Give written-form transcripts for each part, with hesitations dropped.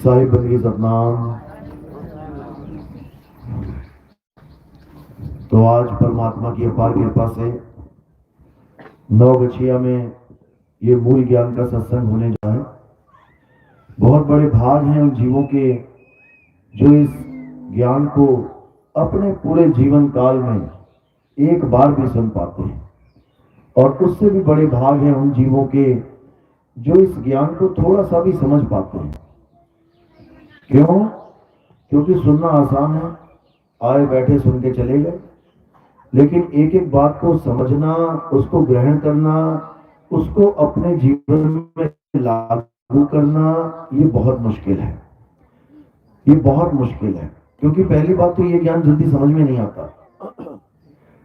साहिब बंदगी सतनाम। तो आज परमात्मा की अपार कृपा से नौगछिया में ये मूल ज्ञान का सत्संग होने जा रहा है। बहुत बड़े भाग हैं उन जीवों के जो इस ज्ञान को अपने पूरे जीवन काल में एक बार भी सुन पाते हैं, और उससे भी बड़े भाग हैं उन जीवों के जो इस ज्ञान को थोड़ा सा भी समझ पाते हैं। क्यों? क्योंकि सुनना आसान है, आए बैठे सुन के चले गए, लेकिन एक एक बात को समझना, उसको ग्रहण करना, उसको अपने जीवन में लागू करना, ये बहुत मुश्किल है। ये बहुत मुश्किल है, क्योंकि पहली बात तो ये ज्ञान जल्दी समझ में नहीं आता।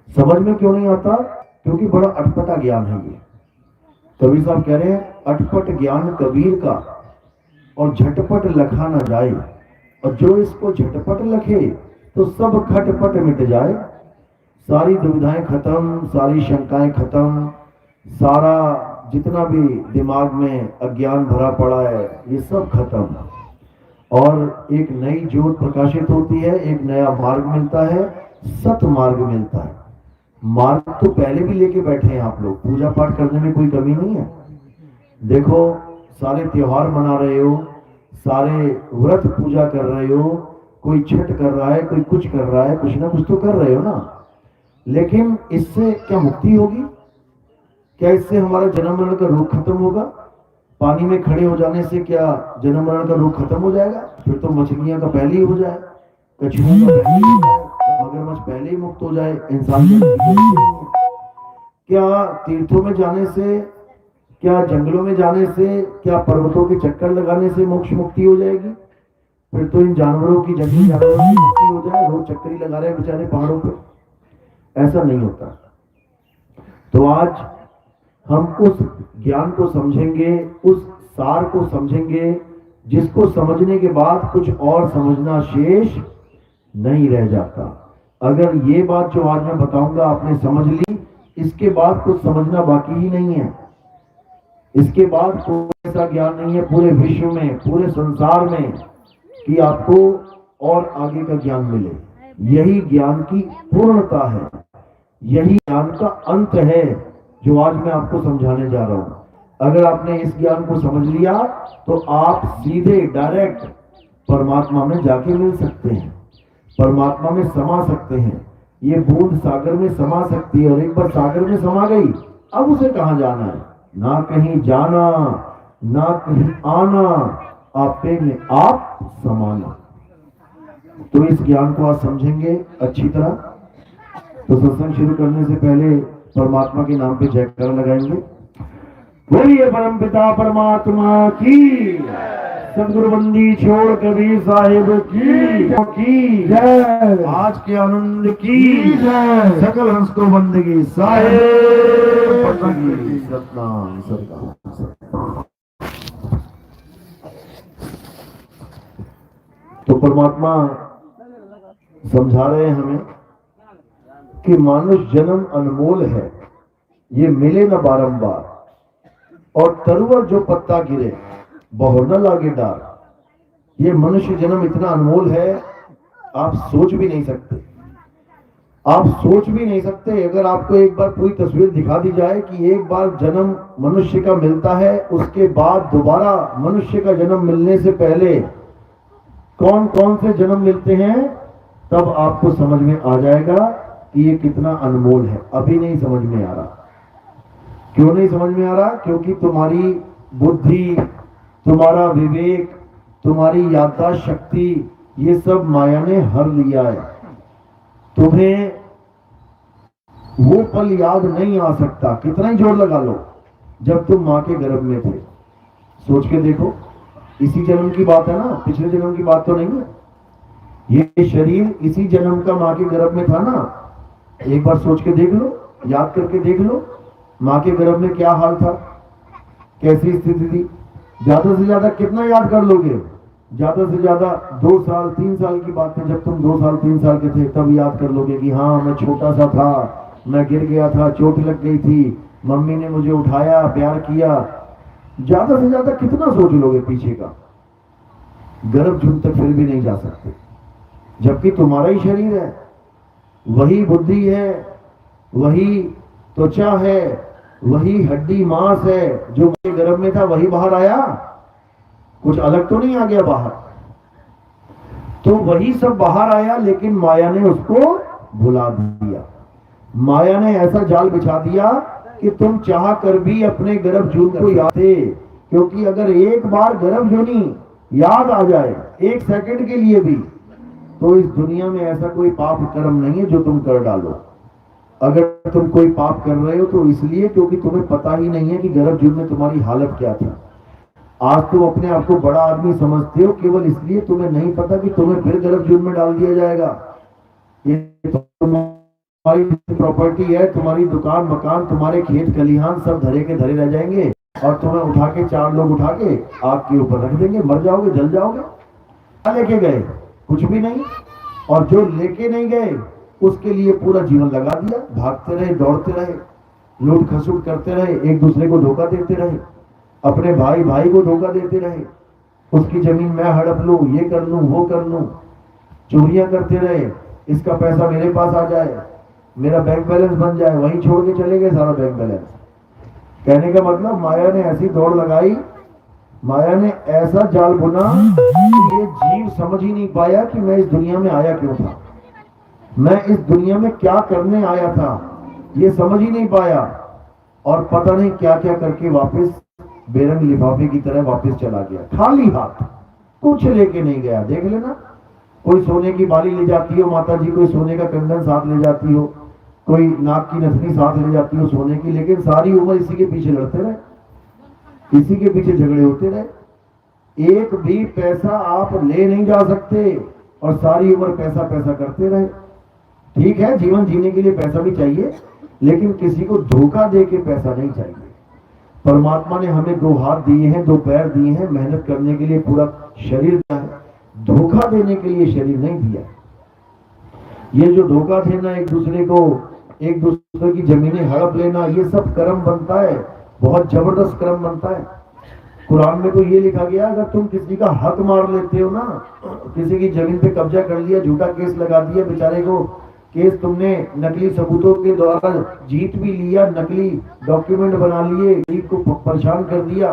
समझ में क्यों नहीं आता? क्योंकि बड़ा अटपटा ज्ञान है ये। कबीर साहब कह रहे हैं, अटपट ज्ञान कबीर का और झटपट लखा न जाए, और जो इसको झटपट लखे तो सब खटपट मिट जाए। सारी दुविधाएं खत्म, सारी शंकाएं खत्म, सारा जितना भी दिमाग में अज्ञान भरा पड़ा है ये सब खत्म, और एक नई ज्योत प्रकाशित होती है, एक नया मार्ग मिलता है, सत मार्ग मिलता है। मार्ग तो पहले भी लेके बैठे हैं आप लोग, पूजा पाठ करने में कोई कमी नहीं है। देखो, सारे त्योहार मना रहे हो, सारे व्रत पूजा कर रहे हो, कोई छठ कर रहा है, कोई कुछ कर रहा है, कुछ ना कुछ तो कर रहे हो ना। लेकिन इससे क्या मुक्ति होगी? क्या इससे हमारा जन्म मरण का रोग खत्म होगा? पानी में खड़े हो जाने से क्या जन्म मरण का रोग खत्म हो जाएगा? फिर तो मछलियां का पहले ही हो जाए, कछुओं का पहले ही हो जाए, मगरमच्छ पहले ही मुक्त हो जाए, इंसान क्या तीर्थों में जाने से, क्या जंगलों में जाने से, क्या पर्वतों के चक्कर लगाने से मोक्ष मुक्ति हो जाएगी? फिर तो इन जानवरों की, जंगली जानवरों की मुक्ति हो जाए। रोज चक्करी लगा रहे हैं बेचारे पहाड़ों पे। ऐसा नहीं होता। तो आज हम उस ज्ञान को समझेंगे, उस सार को समझेंगे, जिसको समझने के बाद कुछ और समझना शेष नहीं रह जाता। अगर ये बात जो आज मैं बताऊंगा आपने समझ ली, इसके बाद कुछ समझना बाकी ही नहीं है। इसके बाद कोई ऐसा ज्ञान नहीं है पूरे विश्व में, पूरे संसार में, कि आपको और आगे का ज्ञान मिले। यही ज्ञान की पूर्णता है, यही ज्ञान का अंत है जो आज मैं आपको समझाने जा रहा हूं। अगर आपने इस ज्ञान को समझ लिया तो आप सीधे डायरेक्ट परमात्मा में जाके मिल सकते हैं, परमात्मा में समा सकते हैं। ये बूंद सागर में समा सकती है, और एक बार सागर में समा गई, अब उसे कहां जाना है? ना कहीं जाना, ना कहीं आना, आपे में आप समाना। तो इस ज्ञान को आज समझेंगे अच्छी तरह। तो सत्संग शुरू करने से पहले परमात्मा के नाम पे जयकारा लगाएंगे। बोलिए परम पिता परमात्मा की, सदगुरु बंदी छोड़ कबीर साहिब की जय, आज के आनंद की जय, सकल हंस को बंदगी साहिब बंदगी सतनाम सतनाम। तो परमात्मा समझा रहे हैं हमें कि मानुष जन्म अनमोल है, ये मिले न बारंबार, और तरुवर जो पत्ता गिरे बहु न लागे डार। ये मनुष्य जन्म इतना अनमोल है, आप सोच भी नहीं सकते। आप सोच भी नहीं सकते। अगर आपको एक बार पूरी तस्वीर दिखा दी जाए कि एक बार जन्म मनुष्य का मिलता है, उसके बाद दोबारा मनुष्य का जन्म मिलने से पहले कौन कौन से जन्म मिलते हैं, तब आपको समझ में आ जाएगा कि ये कितना अनमोल है। अभी नहीं समझ में आ रहा। क्यों नहीं समझ में आ रहा? क्योंकि तुम्हारी बुद्धि, तुम्हारा विवेक, तुम्हारी याददाश्त शक्ति, ये सब माया ने हर लिया है। तुम्हें वो पल याद नहीं आ सकता, कितना ही जोर लगा लो, जब तुम मां के गर्भ में थे। सोच के देखो, इसी जन्म की बात है ना, पिछले जन्म की बात तो नहीं है। ये शरीर इसी जन्म का मां के गर्भ में था ना। एक बार सोच के देख लो, याद करके देख लो, मां के गर्भ में क्या हाल था, कैसी स्थिति थी। ज्यादा से ज्यादा कितना याद कर लोगे? ज्यादा से ज्यादा 2 साल 3 साल की बात है। जब तुम 2 साल 3 साल के थे तब याद कर लोगे कि हाँ, मैं छोटा सा था, मैं गिर गया था, चोट लग गई थी, मम्मी ने मुझे उठाया, प्यार किया। ज्यादा से ज्यादा कितना सोच लोगे पीछे का? गर्भजून तक फिर भी नहीं जा सकते, जबकि तुम्हारा ही शरीर है, वही बुद्धि है, वही त्वचा है, वही हड्डी मांस है, जो गर्भ में था वही बाहर आया, कुछ अलग तो नहीं आ गया बाहर। तो वही सब बाहर आया, लेकिन माया ने उसको भुला दिया। माया ने ऐसा जाल बिछा दिया कि तुम चाह कर भी अपने गर्भजून को याद थे, क्योंकि अगर एक बार गर्भजूनी याद आ जाए एक सेकंड के लिए भी, तो इस दुनिया में ऐसा कोई पाप कर्म नहीं है जो तुम कर डालो। अगर तुम कोई पाप कर रहे हो तो इसलिए क्योंकि तुम्हें पता ही नहीं है कि गर्भजून में तुम्हारी हालत क्या थी। आज तुम अपने आप को बड़ा आदमी समझते हो, केवल इसलिए तुम्हें नहीं पता कि तुम्हें फिर गर्भजून में डाल दिया जाएगा। ये तुम्हारी प्रॉपर्टी है, तुम्हारी दुकान मकान तुम्हारे खेत खलिहान सब धरे के धरे रह जाएंगे, और तुम्हें उठा के चार लोग उठा के आग के ऊपर रख देंगे, मर जाओगे, जल जाओगे। क्या लेके गए? कुछ भी नहीं। और जो लेके नहीं गए उसके लिए पूरा जीवन लगा दिया, भागते रहे, दौड़ते रहे, लूट खसूट करते रहे, एक दूसरे को धोखा देते रहे, अपने भाई भाई को धोखा देते रहे, उसकी जमीन मैं हड़प लूं, ये कर लूं, वो कर लूं, चोरियां करते रहे, इसका पैसा मेरे पास आ जाए, मेरा बैंक बैलेंस बन जाए, वहीं छोड़ के चले गए सारा बैंक बैलेंस। कहने का मतलब माया ने ऐसी दौड़ लगाई, माया ने ऐसा जाल बुना कि ये जीव समझ ही नहीं पाया कि मैं इस दुनिया में आया क्यों था, मैं इस दुनिया में क्या करने आया था, ये समझ ही नहीं पाया। और पता नहीं क्या क्या करके वापस बेरंग लिफाफे की तरह वापस चला गया, खाली हाथ, कुछ लेके नहीं गया। देख लेना, कोई सोने की बाली ले जाती हो माता जी, कोई सोने का कंगन साथ ले जाती हो, कोई नाक की नथनी साथ ले जाती हो सोने की, लेकिन सारी उम्र इसी के पीछे लड़ते रहे, इसी के पीछे झगड़े होते रहे। एक भी पैसा आप ले नहीं जा सकते और सारी उम्र पैसा पैसा करते रहे। ठीक है, जीवन जीने के लिए पैसा भी चाहिए, लेकिन किसी को धोखा दे के पैसा नहीं चाहिए। परमात्मा ने हमें दो हाथ दिए हैं, दो पैर दिए हैं, मेहनत करने के लिए पूरा शरीर दिया है, धोखा देने के लिए शरीर नहीं दिया। ये जो धोखा देना, एक दूसरे को, एक दूसरे की जमीनें हड़प लेना, ये सब कर्म बनता है, बहुत जबरदस्त कर्म बनता है। कुरान में तो ये लिखा गया, अगर तुम किसी का हक मार लेते हो ना, किसी की जमीन पे कब्जा कर लिया, झूठा केस लगा दिया, बेचारे को केस तुमने नकली सबूतों के द्वारा जीत भी लिया, नकली डॉक्यूमेंट बना लिए, गरीब को परेशान कर दिया,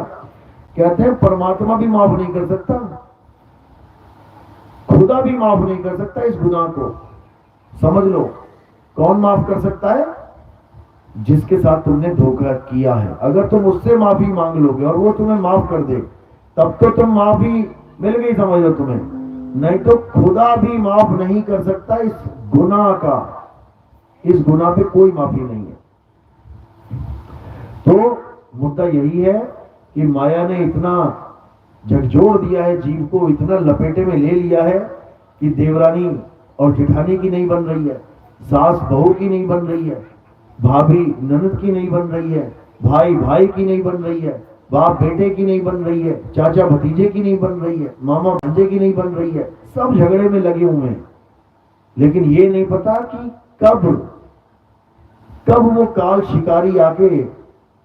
कहते हैं परमात्मा भी माफ नहीं कर सकता, खुदा भी माफ नहीं कर सकता इस गुनाह को। समझ लो, कौन माफ कर सकता है? जिसके साथ तुमने धोखा किया है। अगर तुम उससे माफी मांग लोगे और वो तुम्हें माफ कर दे, तब तो तुम माफी मिल गई, समझ लो तुम्हें। नहीं तो खुदा भी माफ नहीं कर सकता इस गुनाह का, इस गुनाह पे कोई माफी नहीं है। तो मुद्दा यही है कि माया ने इतना झकझोर दिया है जीव को, इतना लपेटे में ले लिया है कि देवरानी और जेठानी की नहीं बन रही है, सास बहू की नहीं बन रही है, भाभी ननद की नहीं बन रही है, भाई भाई की नहीं बन रही है, बाप बेटे की नहीं बन रही है, चाचा भतीजे की नहीं बन रही है, मामा भांजे की नहीं बन रही है। सब झगड़े में लगे हुए हैं, लेकिन ये नहीं पता कि कब वो काल शिकारी आके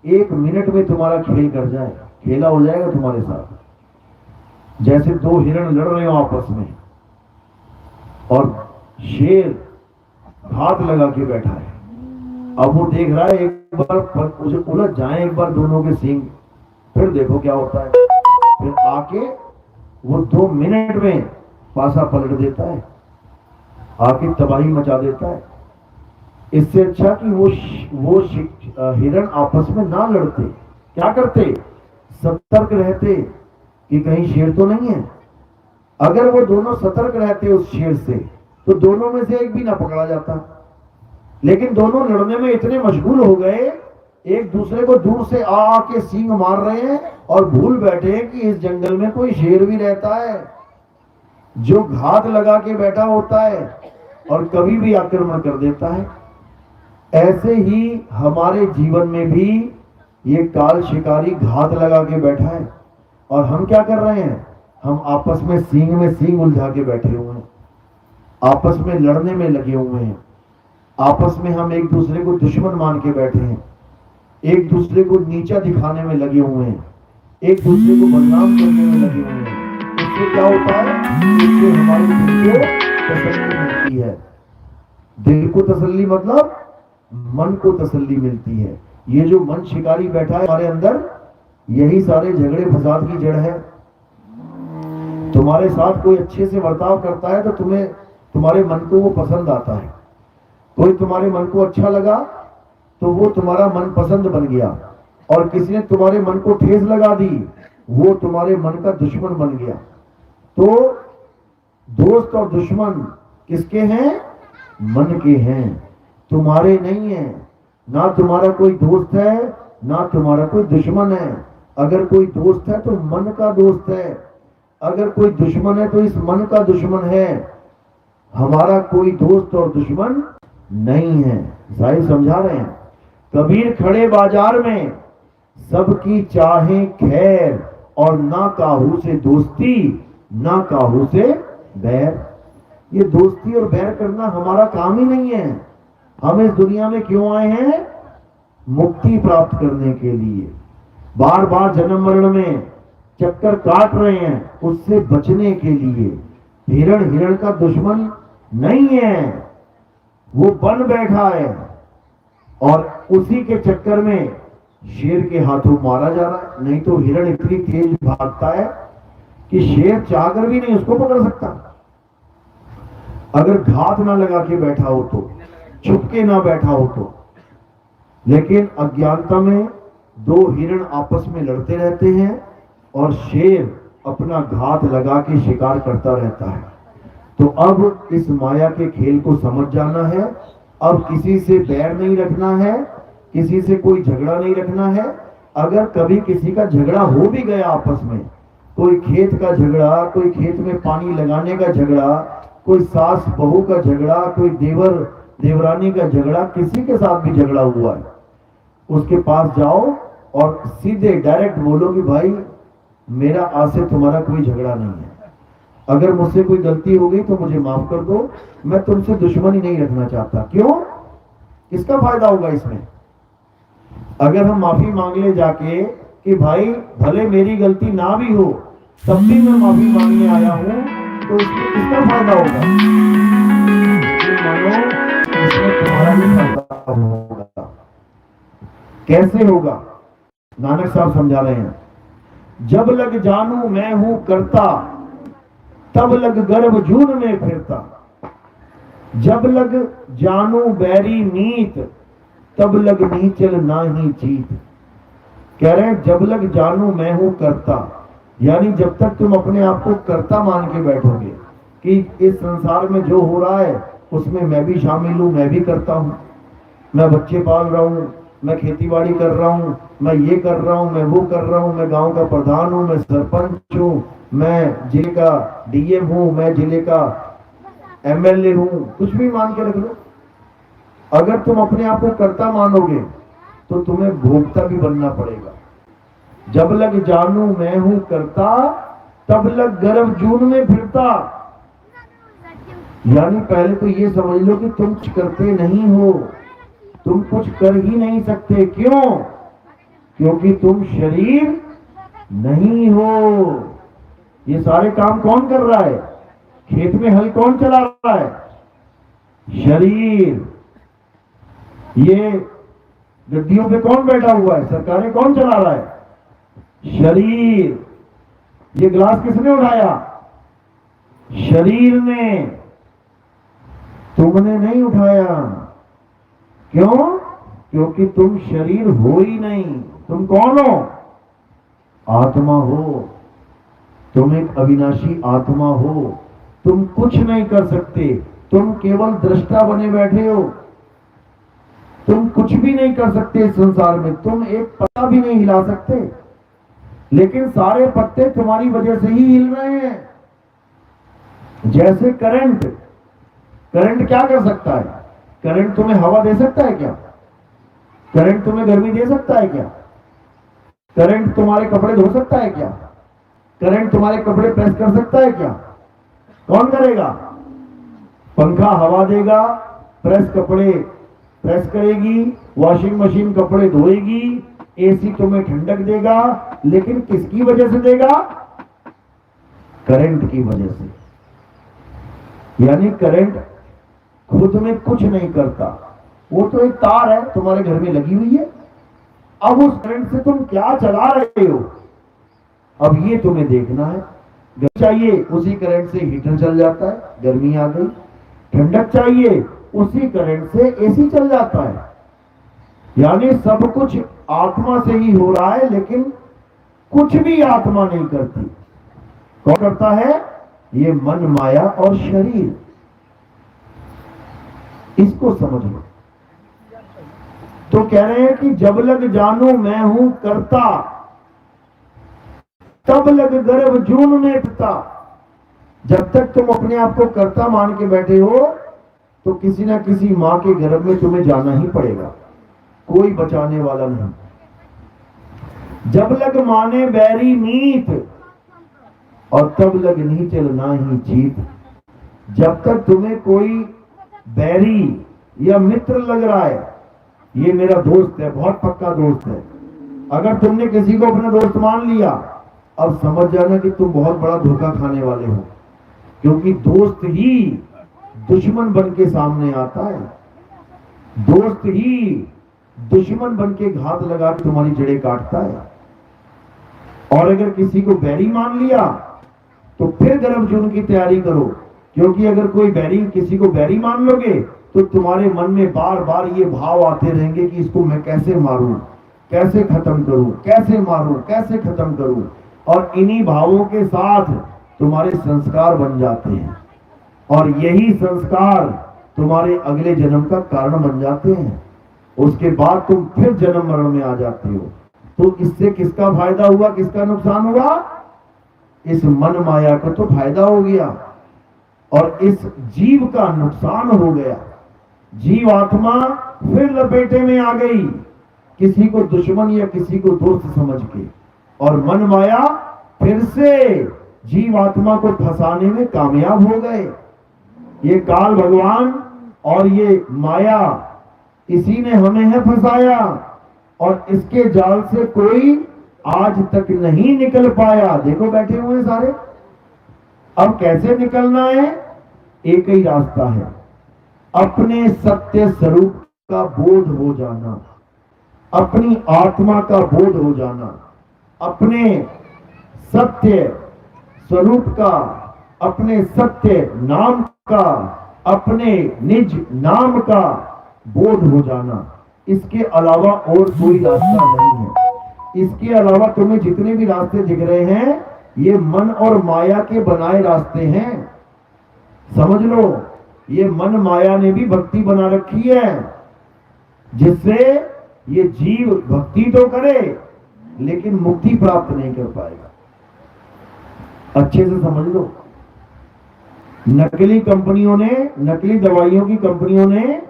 एक मिनट में तुम्हारा खेल कर जाए, खेला हो जाएगा तुम्हारे साथ। जैसे दो हिरण लड़ रहे हो आपस में और शेर हाथ लगा के बैठा है, अब वो देख रहा है एक बार उसे उलझ जाए एक बार दोनों के सींग, फिर देखो क्या होता है। फिर आके वो 2 मिनट में पासा पलट देता है, आके तबाही मचा देता है। इससे अच्छा कि वो हिरण आपस में ना लड़ते, क्या करते? सतर्क रहते कि कहीं शेर तो नहीं है। अगर वो दोनों सतर्क रहते उस शेर से, तो दोनों में से एक भी ना पकड़ा जाता। लेकिन दोनों लड़ने में इतने मशगूल हो गए, एक दूसरे को दूर से आके सींग मार रहे हैं और भूल बैठे हैं कि इस जंगल में कोई शेर भी रहता है जो घात लगा के बैठा होता है और कभी भी आक्रमण कर देता है। ऐसे ही हमारे जीवन में भी ये काल शिकारी घात लगा के बैठा है, और हम क्या कर रहे हैं? हम आपस में सींग उलझा के बैठे हुए हैं, आपस में लड़ने में लगे हुए हैं, आपस में हम एक दूसरे को दुश्मन मान के बैठे हैं, एक दूसरे को नीचा दिखाने में लगे हुए हैं, एक दूसरे को बदनाम करने में लगे हुए हैं। इससे इससे क्या होता है, इससे हमारे दिल को तसल्ली मिलती है। दिल को तसल्ली मतलब मन को तसल्ली मिलती है। ये जो मन शिकारी बैठा है हमारे अंदर, यही सारे झगड़े फसाद की जड़ है। तुम्हारे साथ कोई अच्छे से बर्ताव करता है तो तुम्हें, तुम्हारे मन को वो पसंद आता है। कोई तुम्हारे मन को अच्छा लगा तो वो तुम्हारा मन पसंद बन गया, और किसी ने तुम्हारे मन को ठेस लगा दी, वो तुम्हारे मन का दुश्मन बन गया। तो दोस्त और दुश्मन किसके हैं? मन के हैं, तुम्हारे नहीं है। ना तुम्हारा कोई दोस्त है, ना तुम्हारा कोई दुश्मन है। अगर कोई दोस्त है तो मन का दोस्त है, अगर कोई दुश्मन है तो इस मन का दुश्मन है। हमारा कोई दोस्त और दुश्मन नहीं है। साहिब समझा रहे हैं। कबीर खड़े बाजार में सबकी चाहे खैर, और ना काहू से दोस्ती ना काहू से बैर। ये दोस्ती और बैर करना हमारा काम ही नहीं है। हम इस दुनिया में क्यों आए हैं? मुक्ति प्राप्त करने के लिए। बार बार जन्म मरण में चक्कर काट रहे हैं, उससे बचने के लिए। हिरण हिरण का दुश्मन नहीं है, वो बन बैठा है, और उसी के चक्कर में शेर के हाथों मारा जा रहा है। नहीं तो हिरण इतनी तेज भागता है कि शेर चाहकर भी नहीं उसको पकड़ सकता। अगर घात ना लगा के बैठा हो तो, छुपके ना बैठा हो तो। लेकिन अज्ञानता में दो हिरण आपस में लड़ते रहते हैं, और शेर अपना घात लगा के शिकार करता रहता है। तो अब इस माया के खेल को समझ जाना है। अब किसी से बैर नहीं रखना है, किसी से कोई झगड़ा नहीं रखना है। अगर कभी किसी का झगड़ा हो भी गया आपस में, कोई खेत का झगड़ा, कोई खेत में पानी लगाने का झगड़ा, कोई सास बहू का झगड़ा, कोई देवर देवरानी का झगड़ा, किसी के साथ भी झगड़ा हुआ है, उसके पास जाओ और सीधे डायरेक्ट बोलो कि भाई मेरा आज से तुम्हारा कोई झगड़ा नहीं है। अगर मुझसे कोई गलती हो गई तो मुझे माफ कर दो, मैं तुमसे दुश्मनी नहीं रखना चाहता। क्यों? किसका फायदा होगा इसमें? अगर हम माफी मांग ले जाके कि भाई भले मेरी गलती ना भी हो तब भी मैं माफी मांगने आया हूं, तो इसमें किसका फायदा होगा? मानो इसमें तुम्हारा ही फायदा होगा। कैसे होगा? नानक साहब समझा रहे हैं। जब लग जानू मैं हूं करता, तब लग गर्भ जून में फिरता। जब लग जानू बैरी मीत, तब लग नीचल ना ही जीत। कह रहे हैं जब लग जानू मैं हूं करता, यानी जब तक तुम अपने आप को कर्ता मान के बैठोगे कि इस संसार में जो हो रहा है उसमें मैं भी शामिल हूं, मैं भी करता हूं, मैं बच्चे पाल रहा हूं, मैं खेतीबाड़ी कर रहा हूं, मैं ये कर रहा हूं, मैं वो कर रहा हूं, मैं गांव का प्रधान हूं, मैं सरपंच हूं, मैं जिले का डीएम हूं, मैं जिले का एमएलए हूं, कुछ भी मान के रख लो। अगर तुम अपने आप को कर्ता मानोगे तो तुम्हें भोक्ता भी बनना पड़ेगा। जब लग जानू मैं हूं करता, तब लग गर्भ जून में फिरता। यानी पहले तो ये समझ लो कि तुम कुछ करते नहीं हो, तुम कुछ कर ही नहीं सकते। क्यों? क्योंकि तुम शरीर नहीं हो। ये सारे काम कौन कर रहा है? खेत में हल कौन चला रहा है? शरीर। ये गद्दियों पे कौन बैठा हुआ है? सरकारें कौन चला रहा है? शरीर। ये गिलास किसने उठाया? शरीर ने। तुमने नहीं उठाया। क्यों? क्योंकि तुम शरीर हो ही नहीं। तुम कौन हो? आत्मा हो। तुम एक अविनाशी आत्मा हो। तुम कुछ नहीं कर सकते, तुम केवल दृष्टा बने बैठे हो। तुम कुछ भी नहीं कर सकते इस संसार में, तुम एक पत्ता भी नहीं हिला सकते, लेकिन सारे पत्ते तुम्हारी वजह से ही हिल रहे हैं। जैसे करंट, करंट क्या कर सकता है? करंट तुम्हें हवा दे सकता है क्या? करंट तुम्हें गर्मी दे सकता है क्या? करंट तुम्हारे कपड़े धो सकता है क्या? करंट तुम्हारे कपड़े प्रेस कर सकता है क्या? कौन करेगा? पंखा हवा देगा, प्रेस कपड़े प्रेस करेगी, वॉशिंग मशीन कपड़े धोएगी, एसी तुम्हें ठंडक देगा, लेकिन किसकी वजह से देगा? करंट की वजह से। यानी करंट खुद में कुछ नहीं करता, वो तो एक तार है तुम्हारे घर में लगी हुई है। अब उस करंट से तुम क्या चला रहे हो, अब ये तुम्हें देखना है। गर्मी चाहिए, उसी करंट से हीटर चल जाता है, गर्मी आ गई। ठंडक चाहिए, उसी करंट से एसी चल जाता है। यानी सब कुछ आत्मा से ही हो रहा है, लेकिन कुछ भी आत्मा नहीं करती। कौन करता है? ये मन, माया और शरीर। इसको समझ लो। तो कह रहे हैं कि जब लग जानो मैं हूं करता, तब लग गर्भ जून में पिता। जब तक तुम अपने आप को कर्ता मान के बैठे हो, तो किसी ना किसी मां के गर्भ में तुम्हें जाना ही पड़ेगा, कोई बचाने वाला नहीं। जब लग माने बैरी मीत, और तब लग नीचल ना ही जीत। जब तक तुम्हें कोई बैरी या मित्र लग रहा है, ये मेरा दोस्त है, बहुत पक्का दोस्त है, अगर तुमने किसी को अपना दोस्त मान लिया, अब समझ जाना कि तुम बहुत बड़ा धोखा खाने वाले हो। क्योंकि दोस्त ही दुश्मन बन के सामने आता है, दोस्त ही दुश्मन बन के घात लगा के तुम्हारी जड़ें काटता है। और अगर किसी को बैरी मान लिया, तो फिर गर्भ जून की तैयारी करो। क्योंकि अगर कोई बैरी, किसी को बैरी मान लोगे, तो तुम्हारे मन में बार बार ये भाव आते रहेंगे कि इसको मैं कैसे मारूं, कैसे खत्म करूं, कैसे मारूं, कैसे खत्म करूं। और इन्हीं भावों के साथ तुम्हारे संस्कार बन जाते हैं, और यही संस्कार तुम्हारे अगले जन्म का कारण बन जाते हैं। उसके बाद तुम फिर जन्म मरण में आ जाते हो। तो इससे किसका फायदा हुआ, किसका नुकसान हुआ? इस मन माया को तो फायदा हो गया, और इस जीव का नुकसान हो गया। जीव आत्मा फिर लपेटे में आ गई, किसी को दुश्मन या किसी को दोस्त समझ के, और मन माया फिर से जीव आत्मा को फंसाने में कामयाब हो गए। ये काल भगवान और ये माया, इसी ने हमें है फंसाया, और इसके जाल से कोई आज तक नहीं निकल पाया। देखो बैठे हुए हैं सारे। अब कैसे निकलना है? एक ही रास्ता है, अपने सत्य स्वरूप का बोध हो जाना, अपनी आत्मा का बोध हो जाना, अपने सत्य स्वरूप का, अपने सत्य नाम का, अपने निज नाम का बोध हो जाना। इसके अलावा और कोई रास्ता नहीं है। इसके अलावा तुम्हें जितने भी रास्ते दिख रहे हैं, ये मन और माया के बनाए रास्ते हैं। समझ लो, ये मन माया ने भी भक्ति बना रखी है, जिससे ये जीव भक्ति तो करे लेकिन मुक्ति प्राप्त नहीं कर पाएगा। अच्छे से समझ लो। नकली कंपनियों ने, नकली दवाइयों की कंपनियों ने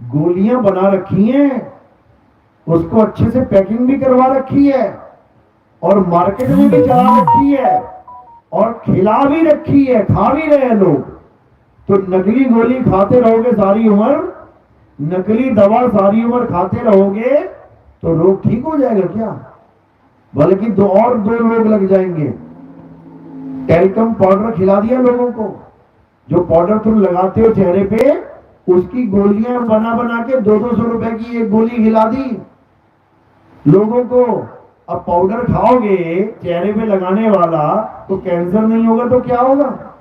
गोलियां बना रखी हैं, उसको अच्छे से पैकिंग भी करवा रखी है, और मार्केट में भी चला रखी है, और खिला भी रखी है, खा भी रहे हैं लोग। तो नकली गोली खाते रहोगे सारी उम्र, नकली दवा सारी उम्र खाते रहोगे, तो रोग ठीक हो जाएगा क्या? बल्कि दो रोग लग जाएंगे। टेल्कम पाउडर खिला दिया लोगों को, जो पाउडर तुम लगाते हो चेहरे पे, उसकी गोलियां बना बना के 200 रुपए की एक गोली खिला दी लोगों को। अब पाउडर खाओगे चेहरे पे लगाने वाला, तो कैंसर नहीं होगा तो क्या होगा?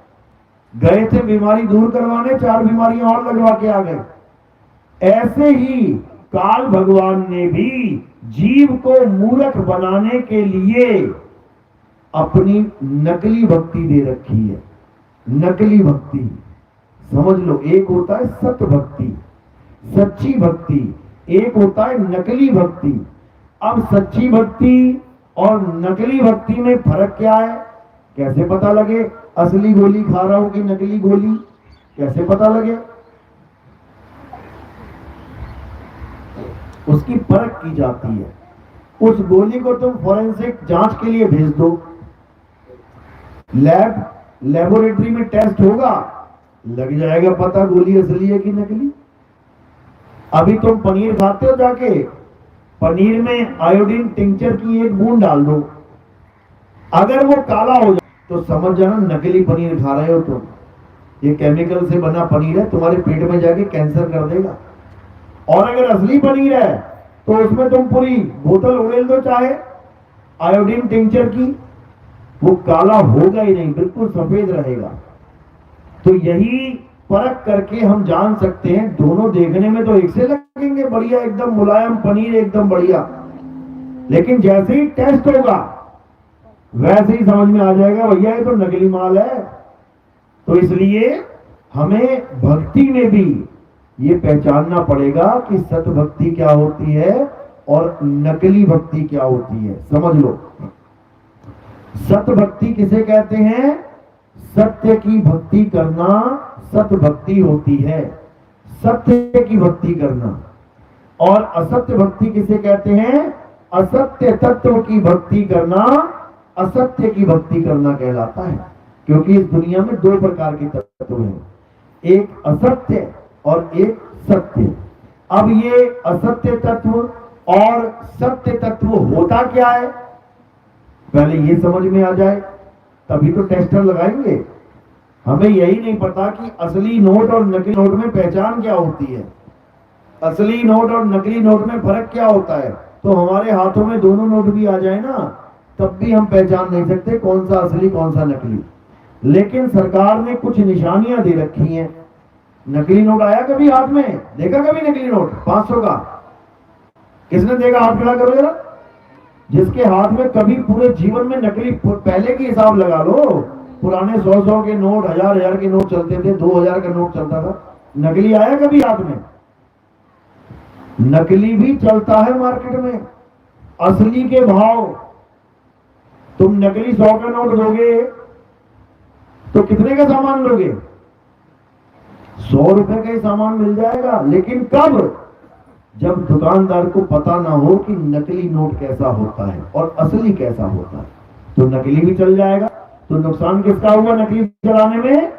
गए थे बीमारी दूर करवाने, 4 बीमारियां और लगवा के आ गए। ऐसे ही काल भगवान ने भी जीव को मूर्ख बनाने के लिए अपनी नकली भक्ति दे रखी है। नकली भक्ति समझ लो, एक होता है सत्य भक्ति, सच्ची भक्ति, एक होता है नकली भक्ति। अब सच्ची भक्ति और नकली भक्ति में फर्क क्या है? कैसे पता लगे असली गोली खा रहा हूं कि नकली गोली? कैसे पता लगे? उसकी परख की जाती है। उस गोली को तुम फॉरेंसिक जांच के लिए भेज दो, लेबोरेटरी में टेस्ट होगा, लग जाएगा पता गोली असली है कि नकली। अभी तुम पनीर खाते हो, जाके पनीर में आयोडीन टिंचर की एक बूंद डाल दो, अगर वो काला हो जाए तो समझ जाना नकली पनीर खा रहे हो तुम। ये केमिकल से बना पनीर है, तुम्हारे पेट में जाके कैंसर कर देगा। और अगर असली पनीर है तो उसमें तुम पूरी बोतल उड़ेल दो चाहे आयोडीन टिंचर की, वो काला होगा ही नहीं, बिल्कुल सफेद रहेगा। तो यही परख करके हम जान सकते हैं। दोनों देखने में तो एक से लगेंगे बढ़िया, एकदम मुलायम पनीर, एकदम बढ़िया, लेकिन जैसे ही टेस्ट होगा वैसे ही समझ में आ जाएगा भैया ये तो नकली माल है। तो इसलिए हमें भक्ति में भी ये पहचानना पड़ेगा कि सत भक्ति क्या होती है और नकली भक्ति क्या होती है। समझ लो, सत भक्ति किसे कहते हैं? सत्य की भक्ति करना सत भक्ति होती है, सत्य की भक्ति करना। और असत्य भक्ति किसे कहते हैं? असत्य तत्व की भक्ति करना असत्य की भक्ति करना कहलाता है। क्योंकि इस दुनिया में दो प्रकार के तत्व हैं, एक असत्य और एक सत्य। अब ये असत्य तत्व और सत्य तत्व होता क्या है, पहले ये समझ में आ जाए, तभी तो टेस्टर लगाएंगे। हमें यही नहीं पता कि असली नोट और नकली नोट में पहचान क्या होती है, असली नोट और नकली नोट में फर्क क्या होता है। तो हमारे हाथों में दोनों नोट भी आ जाए ना, तब भी हम पहचान नहीं सकते कौन सा असली कौन सा नकली। लेकिन सरकार ने कुछ निशानियां दे रखी हैं। नकली नोट आया कभी हाथ में? देखा कभी नकली नोट 500 का? किसने देखा? हाथ खड़ा करो जरा। जिसके हाथ में कभी पूरे जीवन में नकली, पहले की हिसाब लगा लो, पुराने 100 के नोट, 1000 के नोट चलते थे, 2000 का नोट चलता था, नकली आया कभी हाथ में? नकली भी चलता है मार्केट में, असली के भाव। तुम नकली 100 का नोट दोगे तो कितने का सामान लोगे? 100 रुपए का ही सामान मिल जाएगा। लेकिन कब? जब दुकानदार को पता ना हो कि नकली नोट कैसा होता है और असली कैसा होता है, तो नकली भी चल जाएगा। तो नुकसान किसका हुआ नकली चलाने में?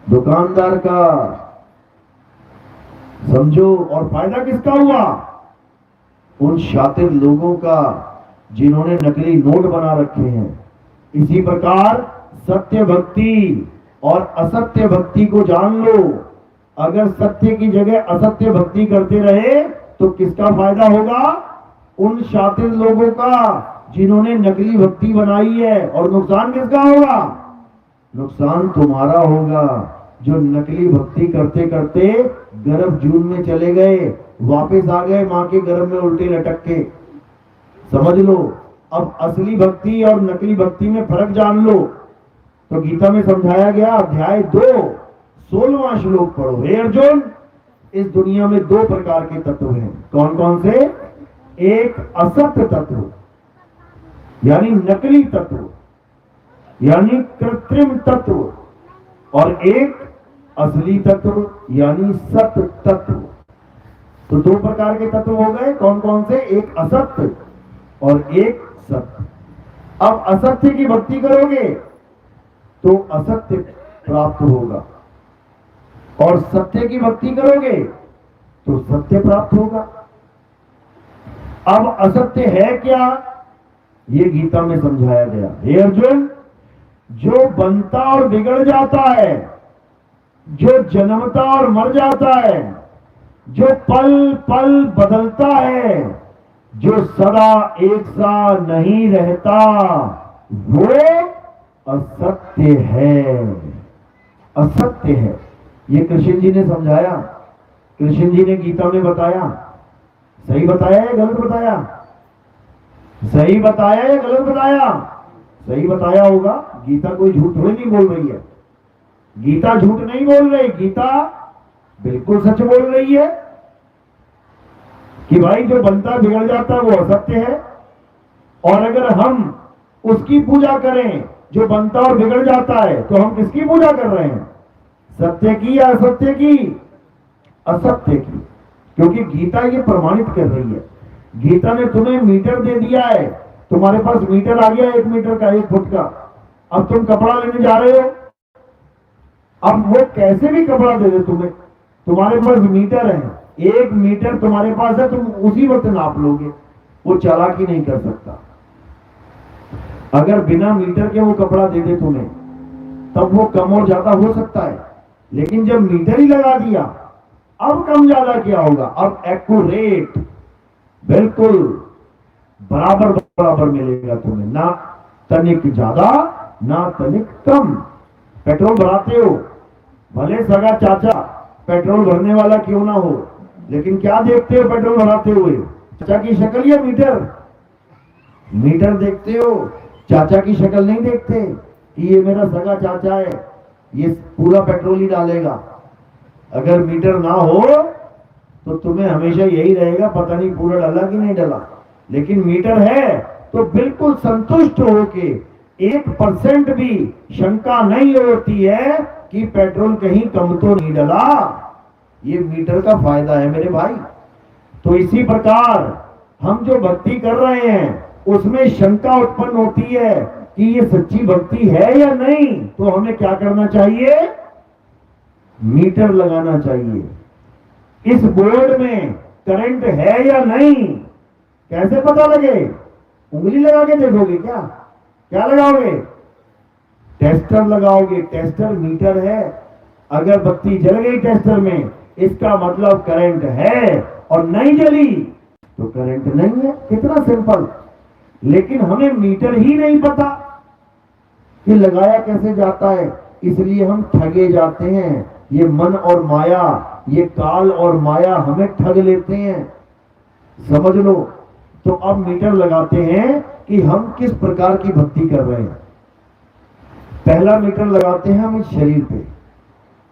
दुकानदार का, समझो। और फायदा किसका हुआ? उन शातिर लोगों का जिन्होंने नकली नोट बना रखे हैं। इसी प्रकार सत्य भक्ति और असत्य भक्ति को जान लो। अगर सत्य की जगह असत्य भक्ति करते रहे तो किसका फायदा होगा? उन शातिर लोगों का जिन्होंने नकली भक्ति बनाई है। और नुकसान किसका होगा? नुकसान तुम्हारा होगा, जो नकली भक्ति करते करते गर्भ जून में चले गए, वापस आ गए मां के गर्भ में उल्टे लटक के। समझ लो, अब असली भक्ति और नकली भक्ति में फर्क जान लो। तो गीता में समझाया गया, अध्याय 2 16वां श्लोक पढ़ो। हे अर्जुन, इस दुनिया में दो प्रकार के तत्व हैं। कौन कौन से? एक असत्य तत्व यानी नकली तत्व यानी कृत्रिम तत्व, और एक असली तत्व यानी सत्य तत्व। तो दो प्रकार के तत्व हो गए। कौन कौन से? एक असत्य और एक सत्य। अब असत्य की भक्ति करोगे तो असत्य प्राप्त होगा, और सत्य की भक्ति करोगे तो सत्य प्राप्त होगा। अब असत्य है क्या, ये गीता में समझाया गया। हे अर्जुन, जो बनता और बिगड़ जाता है, जो जन्मता और मर जाता है, जो पल पल बदलता है, जो सदा एक सा नहीं रहता, वो असत्य है। असत्य है, ये कृष्ण जी ने समझाया। कृष्ण जी ने गीता में बताया। सही बताया या गलत बताया? सही बताया या गलत बताया? सही बताया होगा। गीता कोई झूठ थोड़ी नहीं बोल रही है। गीता झूठ नहीं बोल रही, गीता बिल्कुल सच बोल रही है कि भाई जो बनता बिगड़ जाता है वो असत्य है। और अगर हम उसकी पूजा करें जो बनता और बिगड़ जाता है, तो हम किसकी पूजा कर रहे हैं? सत्य की या असत्य की? असत्य की। क्योंकि गीता ये प्रमाणित कर रही है। गीता ने तुम्हें मीटर दे दिया है, तुम्हारे पास मीटर आ गया 1 मीटर का, 1 फुट का। अब तुम कपड़ा लेने जा रहे हो, अब वो कैसे भी कपड़ा दे दे तुम्हें, तुम्हारे पास मीटर है, 1 मीटर तुम्हारे पास है, तुम उसी वक्त नाप लोगे। वो चालाकी नहीं कर सकता। अगर बिना मीटर के वो कपड़ा दे दे तुम्हें, तब वो कम और ज्यादा हो सकता है, लेकिन जब मीटर ही लगा दिया, अब कम ज्यादा क्या होगा, अब एक्यूरेट बिल्कुल बराबर बराबर मिलेगा तुम्हें, ना तनिक ज्यादा ना तनिक कम। पेट्रोल भराते हो, भले सगा चाचा पेट्रोल भरने वाला क्यों ना हो, लेकिन क्या देखते हो पेट्रोल भराते हुए, चाचा की शक्ल या मीटर? मीटर देखते हो, चाचा की शक्ल नहीं देखते कि ये मेरा सगा चाचा है, ये पूरा पेट्रोल ही डालेगा। अगर मीटर ना हो तो तुम्हें हमेशा यही रहेगा, पता नहीं पूरा डाला कि नहीं डाला। लेकिन मीटर है तो बिल्कुल संतुष्ट होके 1% भी शंका नहीं होती है कि पेट्रोल कहीं कम तो नहीं डला। ये मीटर का फायदा है मेरे भाई। तो इसी प्रकार हम जो भक्ति कर रहे हैं उसमें शंका उत्पन्न होती है कि ये सच्ची भक्ति है या नहीं, तो हमें क्या करना चाहिए, मीटर लगाना चाहिए। इस बोर्ड में करंट है या नहीं कैसे पता लगे? उंगली लगा के देखोगे क्या? क्या लगाओगे? टेस्टर लगाओगे। टेस्टर मीटर है। अगर बत्ती जल गई टेस्टर में, इसका मतलब करंट है, और नहीं जली तो करंट नहीं है। कितना सिंपल। लेकिन हमें मीटर ही नहीं पता कि लगाया कैसे जाता है, इसलिए हम ठगे जाते हैं। ये मन और माया, ये काल और माया हमें ठग लेते हैं, समझ लो। तो अब मीटर लगाते हैं कि हम किस प्रकार की भक्ति कर रहे हैं। पहला मीटर लगाते हैं हम इस शरीर पे।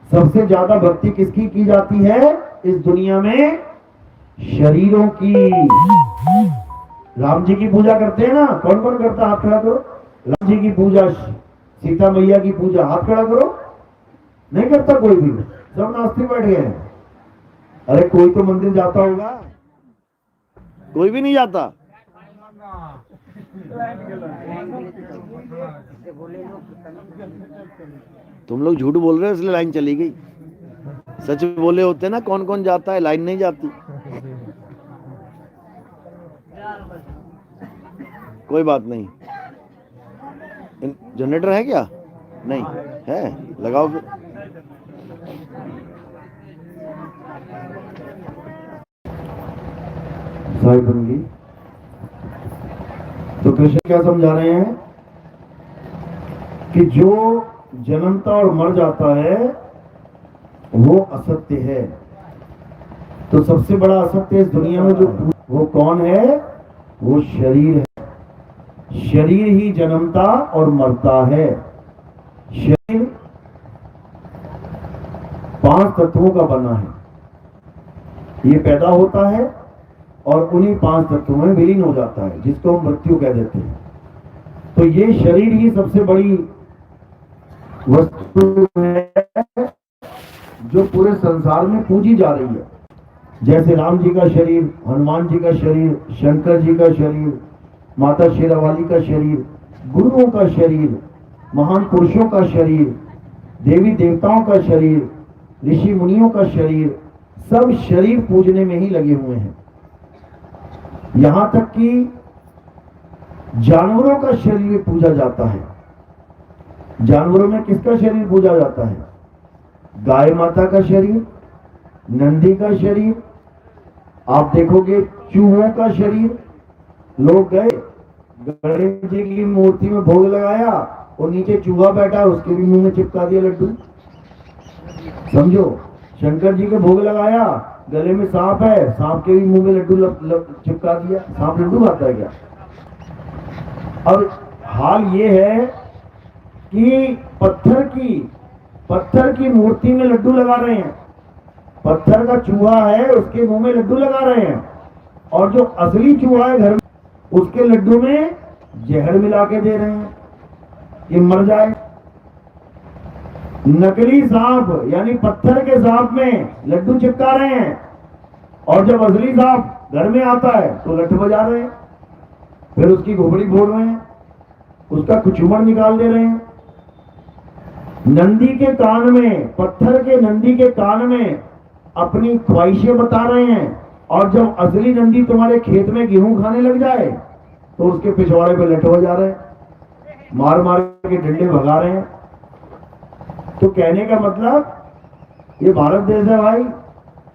सबसे ज्यादा भक्ति किसकी की जाती है इस दुनिया में? शरीरों की। राम जी की पूजा करते हैं ना, कौन कौन करता? हाथ खड़ा करो। राम जी की पूजा, सीता मैया की पूजा, हाथ खड़ा करो। नहीं करता कोई भी, सब नास्तिक बैठ गए हैं। अरे कोई तो मंदिर जाता होगा, कोई भी नहीं जाता। तुम लोग झूठ बोल रहे हो इसलिए लाइन चली गई। सच बोले होते ना कौन कौन जाता है, लाइन नहीं जाती। कोई बात नहीं। जनरेटर है क्या? नहीं है, लगाओ फिर। साहिब बन गई। तो कृष्ण क्या समझा रहे हैं कि जो जन्मता और मर जाता है वो असत्य है। तो सबसे बड़ा असत्य इस दुनिया में जो वो कौन है? वो शरीर है। शरीर ही जन्मता और मरता है। शरीर 5 तत्वों का बना है। ये पैदा होता है और उन्हीं 5 तत्वों में विलीन हो जाता है, जिसको हम मृत्यु कह देते हैं। तो ये शरीर ही सबसे बड़ी वस्तु है जो पूरे संसार में पूजी जा रही है। जैसे राम जी का शरीर, हनुमान जी का शरीर, शंकर जी का शरीर, माता शेरावाली का शरीर, गुरुओं का शरीर, महान पुरुषों का शरीर, देवी देवताओं का शरीर, ऋषि मुनियों का शरीर, सब शरीर पूजने में ही लगे हुए हैं। यहां तक कि जानवरों का शरीर पूजा जाता है। जानवरों में किसका शरीर पूजा जाता है? गाय माता का शरीर, नंदी का शरीर, आप देखोगे चूहों का शरीर। लोग गए गणेश जी की मूर्ति में भोग लगाया और नीचे चूहा बैठा, उसके भी मुंह में चिपका दिया लड्डू। समझो, शंकर जी के भोग लगाया, गले में सांप है, सांप के भी मुंह में लड्डू चिपका दिया। सांप लड्डू खाता है क्या? और हाल ये है कि पत्थर की मूर्ति में लड्डू लगा रहे हैं। पत्थर का चूहा है, उसके मुंह में लड्डू लगा रहे हैं, और जो असली चूहा है घर में, उसके लड्डू में जहर मिला के दे रहे हैं कि मर जाए। नकली सांप यानी पत्थर के सांप में लड्डू चिपका रहे हैं, और जब असली सांप घर में आता है तो लठ बजा रहे हैं, फिर उसकी घोपड़ी फोड़ रहे हैं, उसका कुचुमड़ निकाल दे रहे हैं। नंदी के कान में, पत्थर के नंदी के कान में अपनी ख्वाहिशें बता रहे हैं, और जब असली नंदी तुम्हारे खेत में गेहूं खाने लग जाए तो उसके पिछवाड़े पे लठ बजा रहे हैं। मार मार के डंडे भगा रहे हैं। तो कहने का मतलब ये भारत देश है भाई,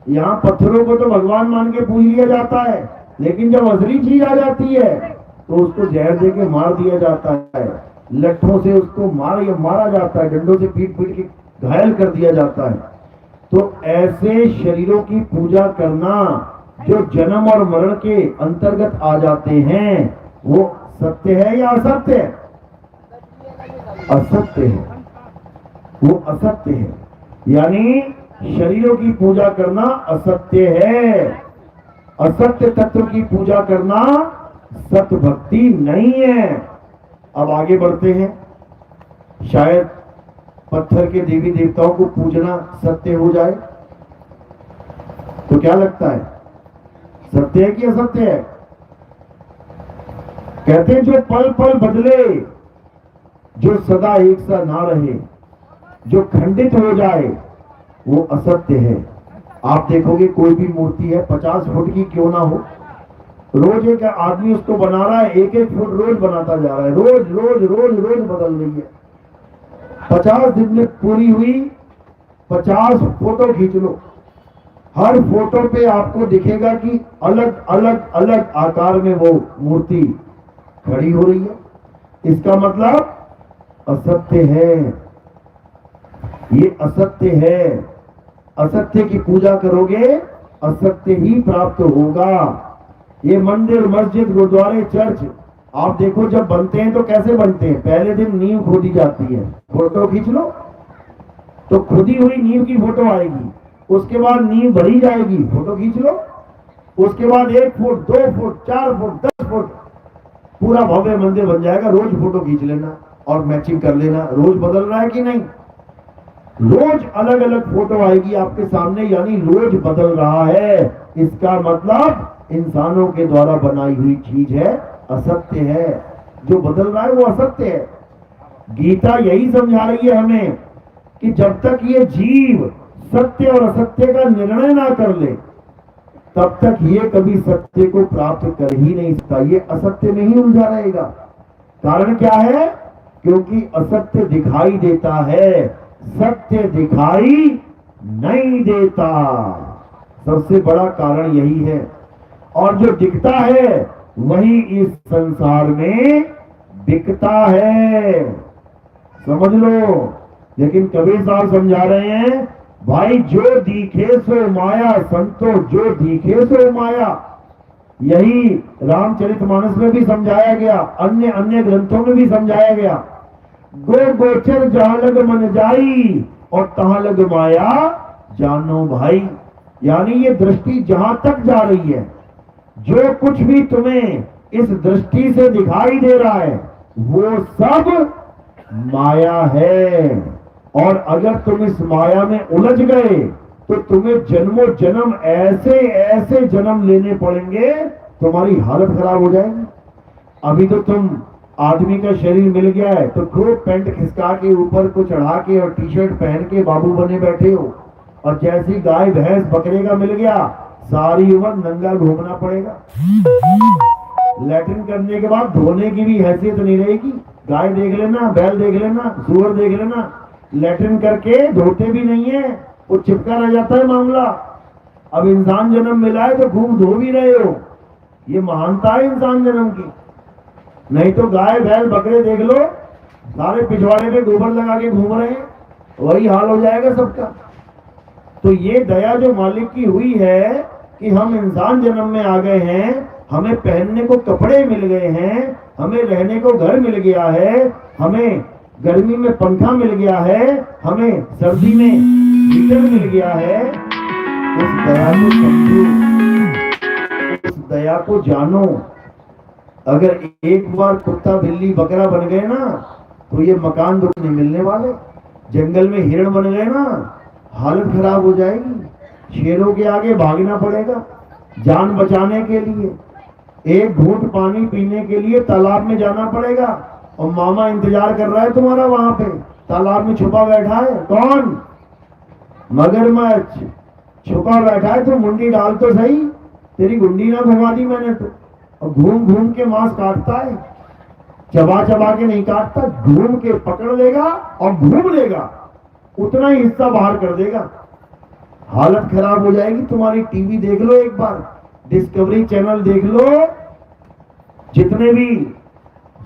यहाँ पत्थरों को तो भगवान मान के पूज लिया जाता है, लेकिन जब असली चीज आ जाती है तो उसको जहर दे के मार दिया जाता है, लट्ठों से उसको मारा जाता है, डंडों से पीट पीट के घायल कर दिया जाता है। तो ऐसे शरीरों की पूजा करना जो जन्म और मरण के अंतर्गत आ जाते हैं, वो सत्य है या असत्य है? असत्य है, वो असत्य है। यानी शरीरों की पूजा करना असत्य है। असत्य तत्व की पूजा करना सत्य भक्ति नहीं है। अब आगे बढ़ते हैं। शायद पत्थर के देवी देवताओं को पूजना सत्य हो जाए, तो क्या लगता है, सत्य है कि असत्य है? कहते हैं जो पल पल बदले, जो सदा एक सा ना रहे, जो खंडित हो जाए, वो असत्य है। आप देखोगे कोई भी मूर्ति है 50 फुट की क्यों ना हो, रोज एक आदमी उसको बना रहा है, एक एक फुट रोज बनाता जा रहा है, रोज रोज रोज रोज बदल रही है। 50 दिन में पूरी हुई, 50 फोटो खींच लो, हर फोटो पे आपको दिखेगा कि अलग अलग अलग आकार में वो मूर्ति खड़ी हो रही है। इसका मतलब असत्य है, ये असत्य है। असत्य की पूजा करोगे, असत्य ही प्राप्त होगा। ये मंदिर, मस्जिद, गुरुद्वारे, चर्च आप देखो जब बनते हैं तो कैसे बनते हैं, पहले दिन नींव खोदी जाती है, फोटो खींच लो तो खुदी हुई नींव की फोटो आएगी, उसके बाद नींव भरी जाएगी, फोटो खींच लो, उसके बाद 1 फुट 2 फुट 4 फुट 10 फुट पूरा भव्य मंदिर बन जाएगा। रोज फोटो खींच लेना और मैचिंग कर लेना। रोज बदल रहा है कि नहीं? रोज अलग अलग फोटो आएगी आपके सामने, यानी रोज बदल रहा है। इसका मतलब इंसानों के द्वारा बनाई हुई चीज है, असत्य है। जो बदल रहा है वो असत्य है। गीता यही समझा रही है हमें कि जब तक ये जीव सत्य और असत्य का निर्णय ना कर ले, तब तक ये कभी सत्य को प्राप्त कर ही नहीं सकता। ये असत्य में ही उलझा रहेगा। कारण क्या है? क्योंकि असत्य दिखाई देता है, सत्य दिखाई नहीं देता। सबसे बड़ा कारण यही है। और जो दिखता है वही इस संसार में बिकता है, समझ लो। लेकिन कबीर साहब समझा रहे हैं, भाई जो दिखे सो माया, संतो जो दिखे सो माया। यही रामचरितमानस में भी समझाया गया, अन्य अन्य ग्रंथों में भी समझाया गया। गो गोचर जहां लग मन जाई और तहां लग माया जानो भाई। यानी ये दृष्टि जहां तक जा रही है, जो कुछ भी तुम्हें इस दृष्टि से दिखाई दे रहा है, वो सब माया है। और अगर तुम इस माया में उलझ गए तो तुम्हें जन्मों जन्म ऐसे ऐसे जन्म लेने पड़ेंगे, तुम्हारी हालत खराब हो जाएगी। अभी तो तुम आदमी का शरीर मिल गया है तो खूब पैंट खिसका के ऊपर को चढ़ा के और टी शर्ट पहन के बाबू बने बैठे हो, और जैसी गाय भैंस बकरे का मिल गया, सारी उम्र नंगा घूमना पड़ेगा। लैट्रिन करने के बाद धोने की भी हैसियत नहीं रहेगी। गाय देख लेना, बैल देख लेना, सुअर देख लेना, लैट्रिन करके धोते भी नहीं है, वो चिपका रह जाता है मामला। अब इंसान जन्म मिला है तो खूब धो भी रहे हो, ये महानता है इंसान जन्म की। नहीं तो गाय बैल बकरे देख लो, सारे पिछवाड़े पे गोबर लगा के घूम रहे हैं, वही हाल हो जाएगा सबका। तो ये दया जो मालिक की हुई है कि हम इंसान जन्म में आ गए हैं, हमें पहनने को कपड़े मिल गए हैं, हमें रहने को घर मिल गया है, हमें गर्मी में पंखा मिल गया है, हमें सर्दी में हीटर मिल गया है। उस दया को समझो, उस दया को जानो। अगर एक बार कुत्ता बिल्ली बकरा बन गए ना, तो ये मकान दुख नहीं मिलने वाले। जंगल में हिरण बन गए ना, हालत खराब हो जाएगी। शेरों के आगे भागना पड़ेगा जान बचाने के लिए। एक घूंट पानी पीने के लिए तालाब में जाना पड़ेगा, और मामा इंतजार कर रहा है तुम्हारा वहां पे, तालाब में छुपा बैठा है। कौन? मगरमच्छ छुपा बैठा है। तो मुंडी डाल तो सही, तेरी गुंडी ना घुमा दी मैंने तो। और घूम घूम के मांस काटता है। चबा चबा के नहीं काटता, घूम के पकड़ लेगा और घूम लेगा, उतना ही हिस्सा बाहर कर देगा। हालत खराब हो जाएगी तुम्हारी। टीवी देख लो एक बार, डिस्कवरी चैनल देख लो, जितने भी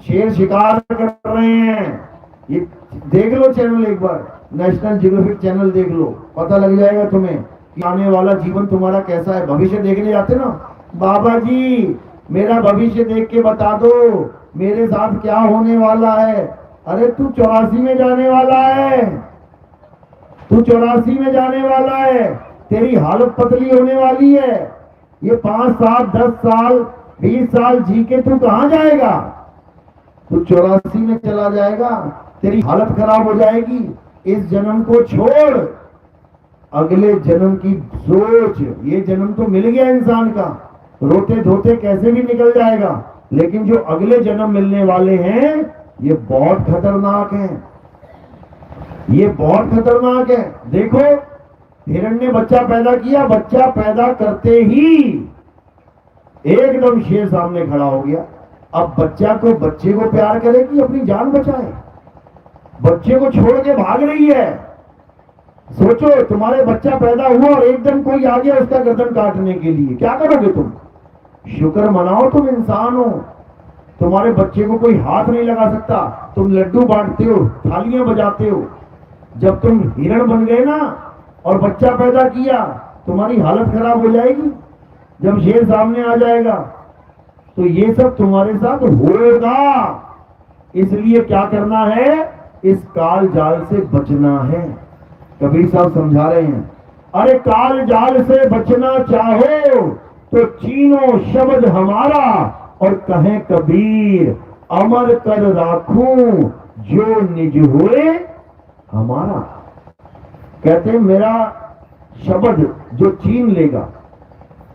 शेर शिकार कर रहे हैं ये देख लो चैनल एक बार, नेशनल जियोग्राफिक चैनल देख लो, पता लग जाएगा तुम्हें कि आने वाला जीवन तुम्हारा कैसा है। भविष्य देखने जाते ना, बाबा जी मेरा भविष्य देख के बता दो, मेरे साथ क्या होने वाला है। अरे तू 84 में जाने वाला है, तू 84 में जाने वाला है, तेरी हालत पतली होने वाली है। ये 5 साल 10 साल 20 साल जी के तू कहां जाएगा? तू 84 में चला जाएगा, तेरी हालत खराब हो जाएगी। इस जन्म को छोड़, अगले जन्म की सोच। ये जन्म तो मिल गया इंसान का, रोते धोते कैसे भी निकल जाएगा, लेकिन जो अगले जन्म मिलने वाले हैं ये बहुत खतरनाक हैं, ये बहुत खतरनाक है। देखो हिरण्य ने बच्चा पैदा किया, बच्चा पैदा करते ही एकदम शेर सामने खड़ा हो गया। अब बच्चे को प्यार करे कि अपनी जान बचाए? बच्चे को छोड़ के भाग रही है। सोचो तुम्हारे बच्चा पैदा हुआ और एकदम कोई आ गया उसका गर्दन काटने के लिए, क्या करोगे तुम? शुक्र मनाओ तुम इंसान हो, तुम्हारे बच्चे को कोई हाथ नहीं लगा सकता, तुम लड्डू बांटते हो, थालियां बजाते हो। जब तुम हिरण बन गए ना और बच्चा पैदा किया, तुम्हारी हालत खराब हो जाएगी। जब शेर सामने आ जाएगा तो ये सब तुम्हारे साथ होगा। इसलिए क्या करना है? इस काल जाल से बचना है। कबीर साहब समझा रहे हैं, अरे काल जाल से बचना चाहो तो चीनो शब्द हमारा, और कहें कबीर अमर कर राखूं जो निज हुए हमारा। कहते हैं मेरा शब्द जो छीन लेगा,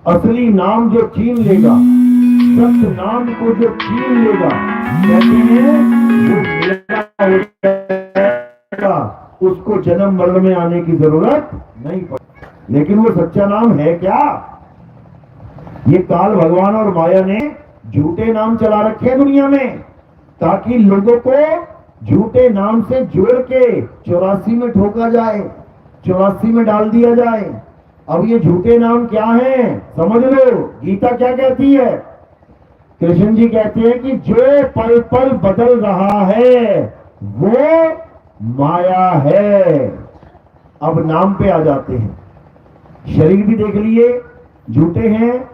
असली नाम जो छीन लेगा, सत्य नाम को जो छीन लेगा, कहते हैं वो मेरा हो जाएगा, उसको जन्म मरण में आने की जरूरत नहीं पड़ती। लेकिन वो सच्चा नाम है क्या? ये काल भगवान और माया ने झूठे नाम चला रखे हैं दुनिया में, ताकि लोगों को झूठे नाम से जोड़ के 84 में ठोका जाए, 84 में डाल दिया जाए। अब ये झूठे नाम क्या हैं? समझ लो, गीता क्या कहती है? कृष्ण जी कहते हैं कि जो पल पल बदल रहा है वो माया है। अब नाम पे आ जाते हैं। शरीर भी देख लिए झूठे हैं,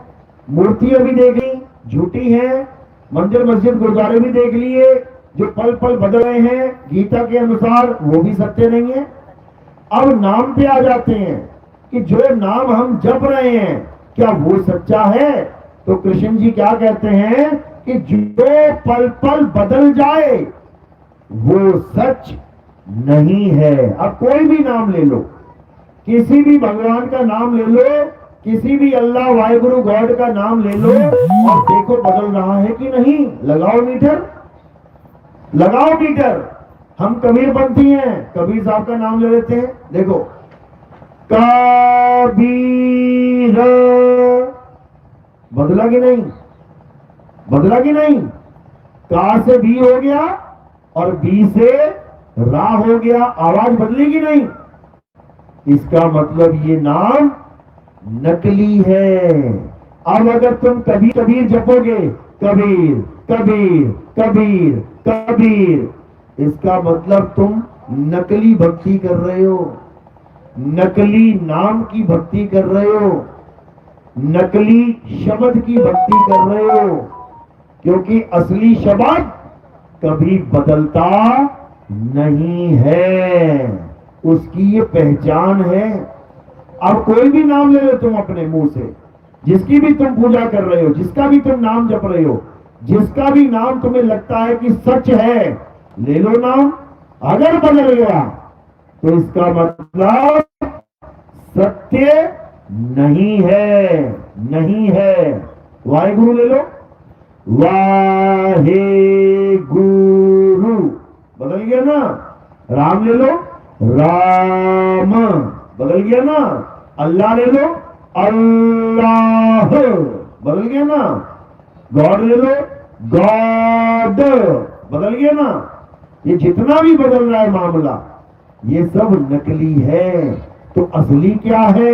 मूर्तियां भी देख ली झूठी हैं, मंदिर मस्जिद गुरुद्वारे भी देख लिए जो पल पल बदल रहे हैं गीता के अनुसार, वो भी सत्य नहीं है। अब नाम पे आ जाते हैं कि जो नाम हम जप रहे हैं क्या वो सच्चा है? तो कृष्ण जी क्या कहते हैं कि जो पल पल बदल जाए वो सच नहीं है। अब कोई भी नाम ले लो, किसी भी भगवान का नाम ले लो, किसी भी अल्लाह वाहिगुरु गॉड का नाम ले लो और देखो बदल रहा है कि नहीं। लगाओ मीटर, लगाओ मीटर। हम कबीर पंथी हैं, कबीर साहब का नाम ले लेते हैं, देखो कबीर, बदला कि नहीं? बदला कि नहीं? का से भी हो गया और बी से रा हो गया, आवाज बदली कि नहीं? इसका मतलब ये नाम नकली है। अब अगर तुम कभी कबीर जपोगे, कबीर कबीर कबीर कबीर, इसका मतलब तुम नकली भक्ति कर रहे हो, नकली नाम की भक्ति कर रहे हो, नकली शब्द की भक्ति कर रहे हो। क्योंकि असली शब्द कभी बदलता नहीं है, उसकी ये पहचान है। अब कोई भी नाम ले लो तुम अपने मुंह से, जिसकी भी तुम पूजा कर रहे हो, जिसका भी तुम नाम जप रहे हो, जिसका भी नाम तुम्हें लगता है कि सच है, ले लो नाम। अगर बदल गया तो इसका मतलब सत्य नहीं है, नहीं है। वाहेगुरु ले लो, वाहे गुरु बदल गया ना। राम ले लो, राम बदल गया ना। अल्लाह ले लो, अल्लाह बदल गया ना। गॉड ले लो, गॉड बदल गया ना। ये जितना भी बदल रहा है मामला, ये सब नकली है। तो असली क्या है?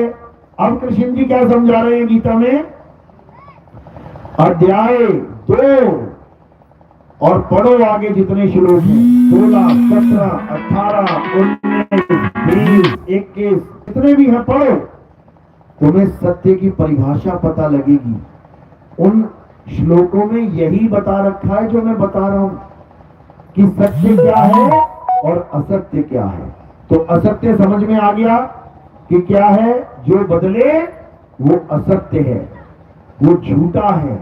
अब कृष्ण जी क्या समझा रहे हैं गीता में? अध्याय 2 और पढ़ो आगे जितने श्लोक हैं, 16, 17, 18, 19, 20, 21, जितने भी हैं पढ़ो, तुम्हें सत्य की परिभाषा पता लगेगी। उन श्लोकों में यही बता रखा है जो मैं बता रहा हूं कि सत्य क्या है और असत्य क्या है। तो असत्य समझ में आ गया कि क्या है? जो बदले वो असत्य है, वो झूठा है।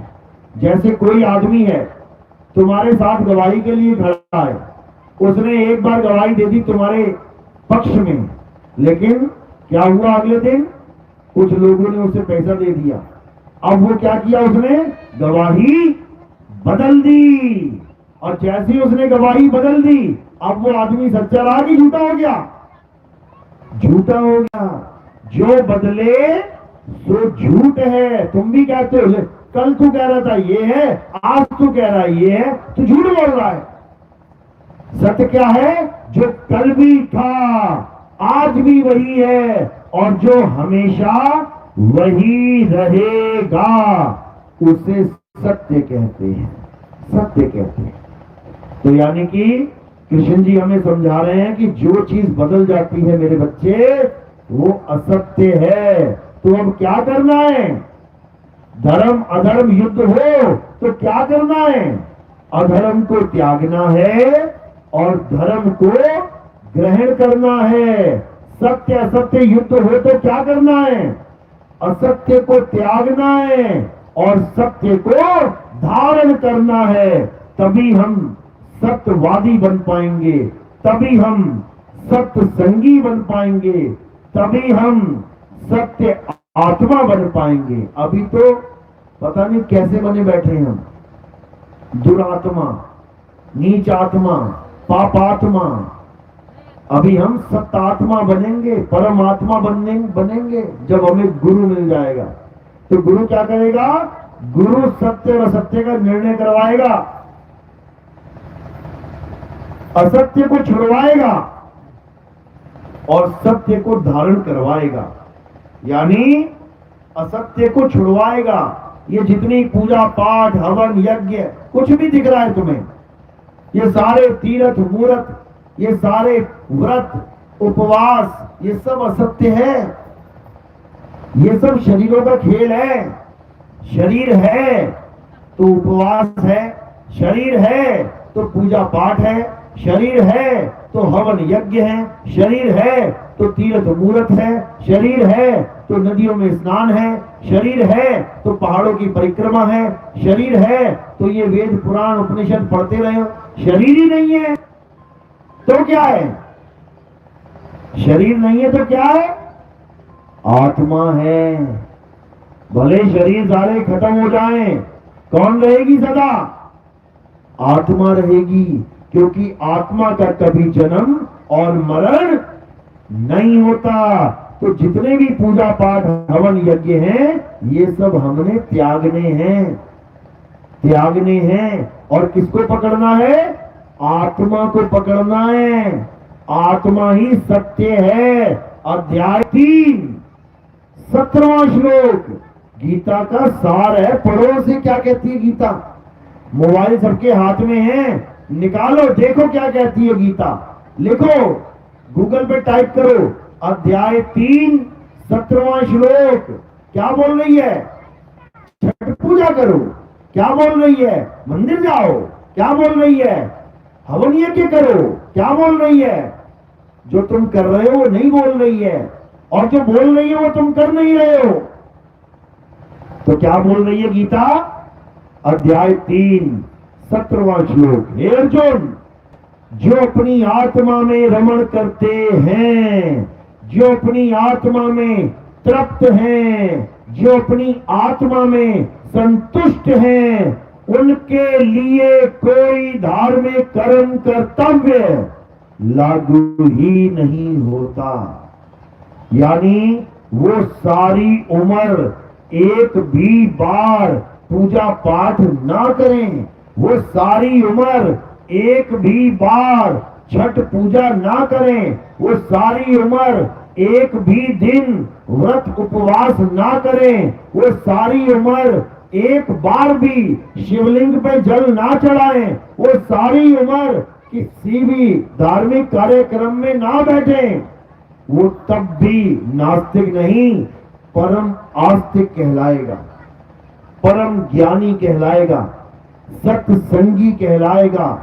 जैसे कोई आदमी है तुम्हारे साथ गवाही के लिए खड़ा है, उसने एक बार गवाही दे दी तुम्हारे पक्ष में, लेकिन क्या हुआ? अगले दिन कुछ लोगों ने उसे पैसा दे दिया। अब वो क्या किया? उसने गवाही बदल दी, और जैसे ही उसने गवाही बदल दी, अब वो आदमी सच्चा रहा कि झूठा हो गया? झूठा हो गया। जो बदले सो झूठ है। तुम भी कहते हो, कल तू कह रहा था ये है, आज तू कह रहा है ये है, तू झूठ बोल रहा है। सत्य क्या है? जो कल भी था, आज भी वही है, और जो हमेशा वही रहेगा, उसे सत्य कहते हैं। सत्य कहते हैं। तो यानी कि कृष्ण जी हमें समझा रहे हैं कि जो चीज बदल जाती है मेरे बच्चे, वो असत्य है। तो अब क्या करना है? धर्म अधर्म युद्ध हो तो क्या करना है? अधर्म को त्यागना है और धर्म को ग्रहण करना है। सत्य असत्य युद्ध हो तो क्या करना है? असत्य को त्यागना है और सत्य को धारण करना है। तभी हम सत्यवादी बन पाएंगे, तभी हम सत्य संगी बन पाएंगे, तभी हम सत्य आत्मा बन पाएंगे। अभी तो पता नहीं कैसे बने बैठे हम, दुरात्मा, नीच आत्मा, पापात्मा। अभी हम सत्यात्मा बनेंगे, परमात्मा बनेंगे जब हमें गुरु मिल जाएगा। तो गुरु क्या करेगा? गुरु सत्य व सत्य का निर्णय करवाएगा, असत्य को छुड़वाएगा और सत्य को धारण करवाएगा। यानी असत्य को छुड़वाएगा। ये जितनी पूजा पाठ हवन यज्ञ कुछ भी दिख रहा है तुम्हें, ये सारे तीर्थ मूर्त, ये सारे व्रत उपवास, ये सब असत्य है। ये सब शरीरों का खेल है। शरीर है तो उपवास है, शरीर है तो पूजा पाठ है, शरीर है तो हवन यज्ञ है, शरीर है तो तीर्थ मूर्त है, शरीर है तो नदियों में स्नान है, शरीर है तो पहाड़ों की परिक्रमा है, शरीर है तो ये वेद पुराण उपनिषद पढ़ते रहे। शरीर ही नहीं है तो क्या है? शरीर नहीं है तो क्या है? आत्मा है। भले शरीर सारे खत्म हो जाएं, कौन रहेगी सदा? आत्मा रहेगी, क्योंकि आत्मा का कभी जन्म और मरण नहीं होता। तो जितने भी पूजा पाठ हवन यज्ञ हैं, ये सब हमने त्यागने हैं, त्यागने हैं। और किसको पकड़ना है? आत्मा को पकड़ना है। आत्मा ही सत्य है। अध्याय 3 17वां श्लोक गीता का सार है। पढ़ो से क्या कहती है गीता। मोबाइल सबके हाथ में है, निकालो देखो क्या कहती है गीता। लिखो, गूगल पे टाइप करो, अध्याय 3 17वां श्लोक। क्या बोल रही है? छठ पूजा करो। क्या बोल रही है? मंदिर जाओ। क्या बोल रही है? हवन यज्ञ करो। क्या बोल रही है? जो तुम कर रहे हो वो नहीं बोल रही है, और जो बोल रही है वो तुम कर नहीं रहे हो। तो क्या बोल रही है गीता? अध्याय 3 17वां श्लोक। हे अर्जुन, जो अपनी आत्मा में रमण करते हैं, जो अपनी आत्मा में तृप्त हैं, जो अपनी आत्मा में संतुष्ट हैं, उनके लिए कोई धार्मिक कर्म कर्तव्य लागू ही नहीं होता। यानी वो सारी उम्र एक भी बार पूजा पाठ ना करें, वो सारी उम्र एक भी बार छठ पूजा ना करें, वो सारी उम्र एक भी दिन व्रत उपवास ना करें, वो सारी उम्र एक बार भी शिवलिंग पे जल ना चढ़ाएं, वो सारी उम्र किसी भी धार्मिक कार्यक्रम में ना बैठें, वो तब भी नास्तिक नहीं, परम आस्तिक कहलाएगा, परम ज्ञानी कहलाएगा, सत्संगी कहलाएगा,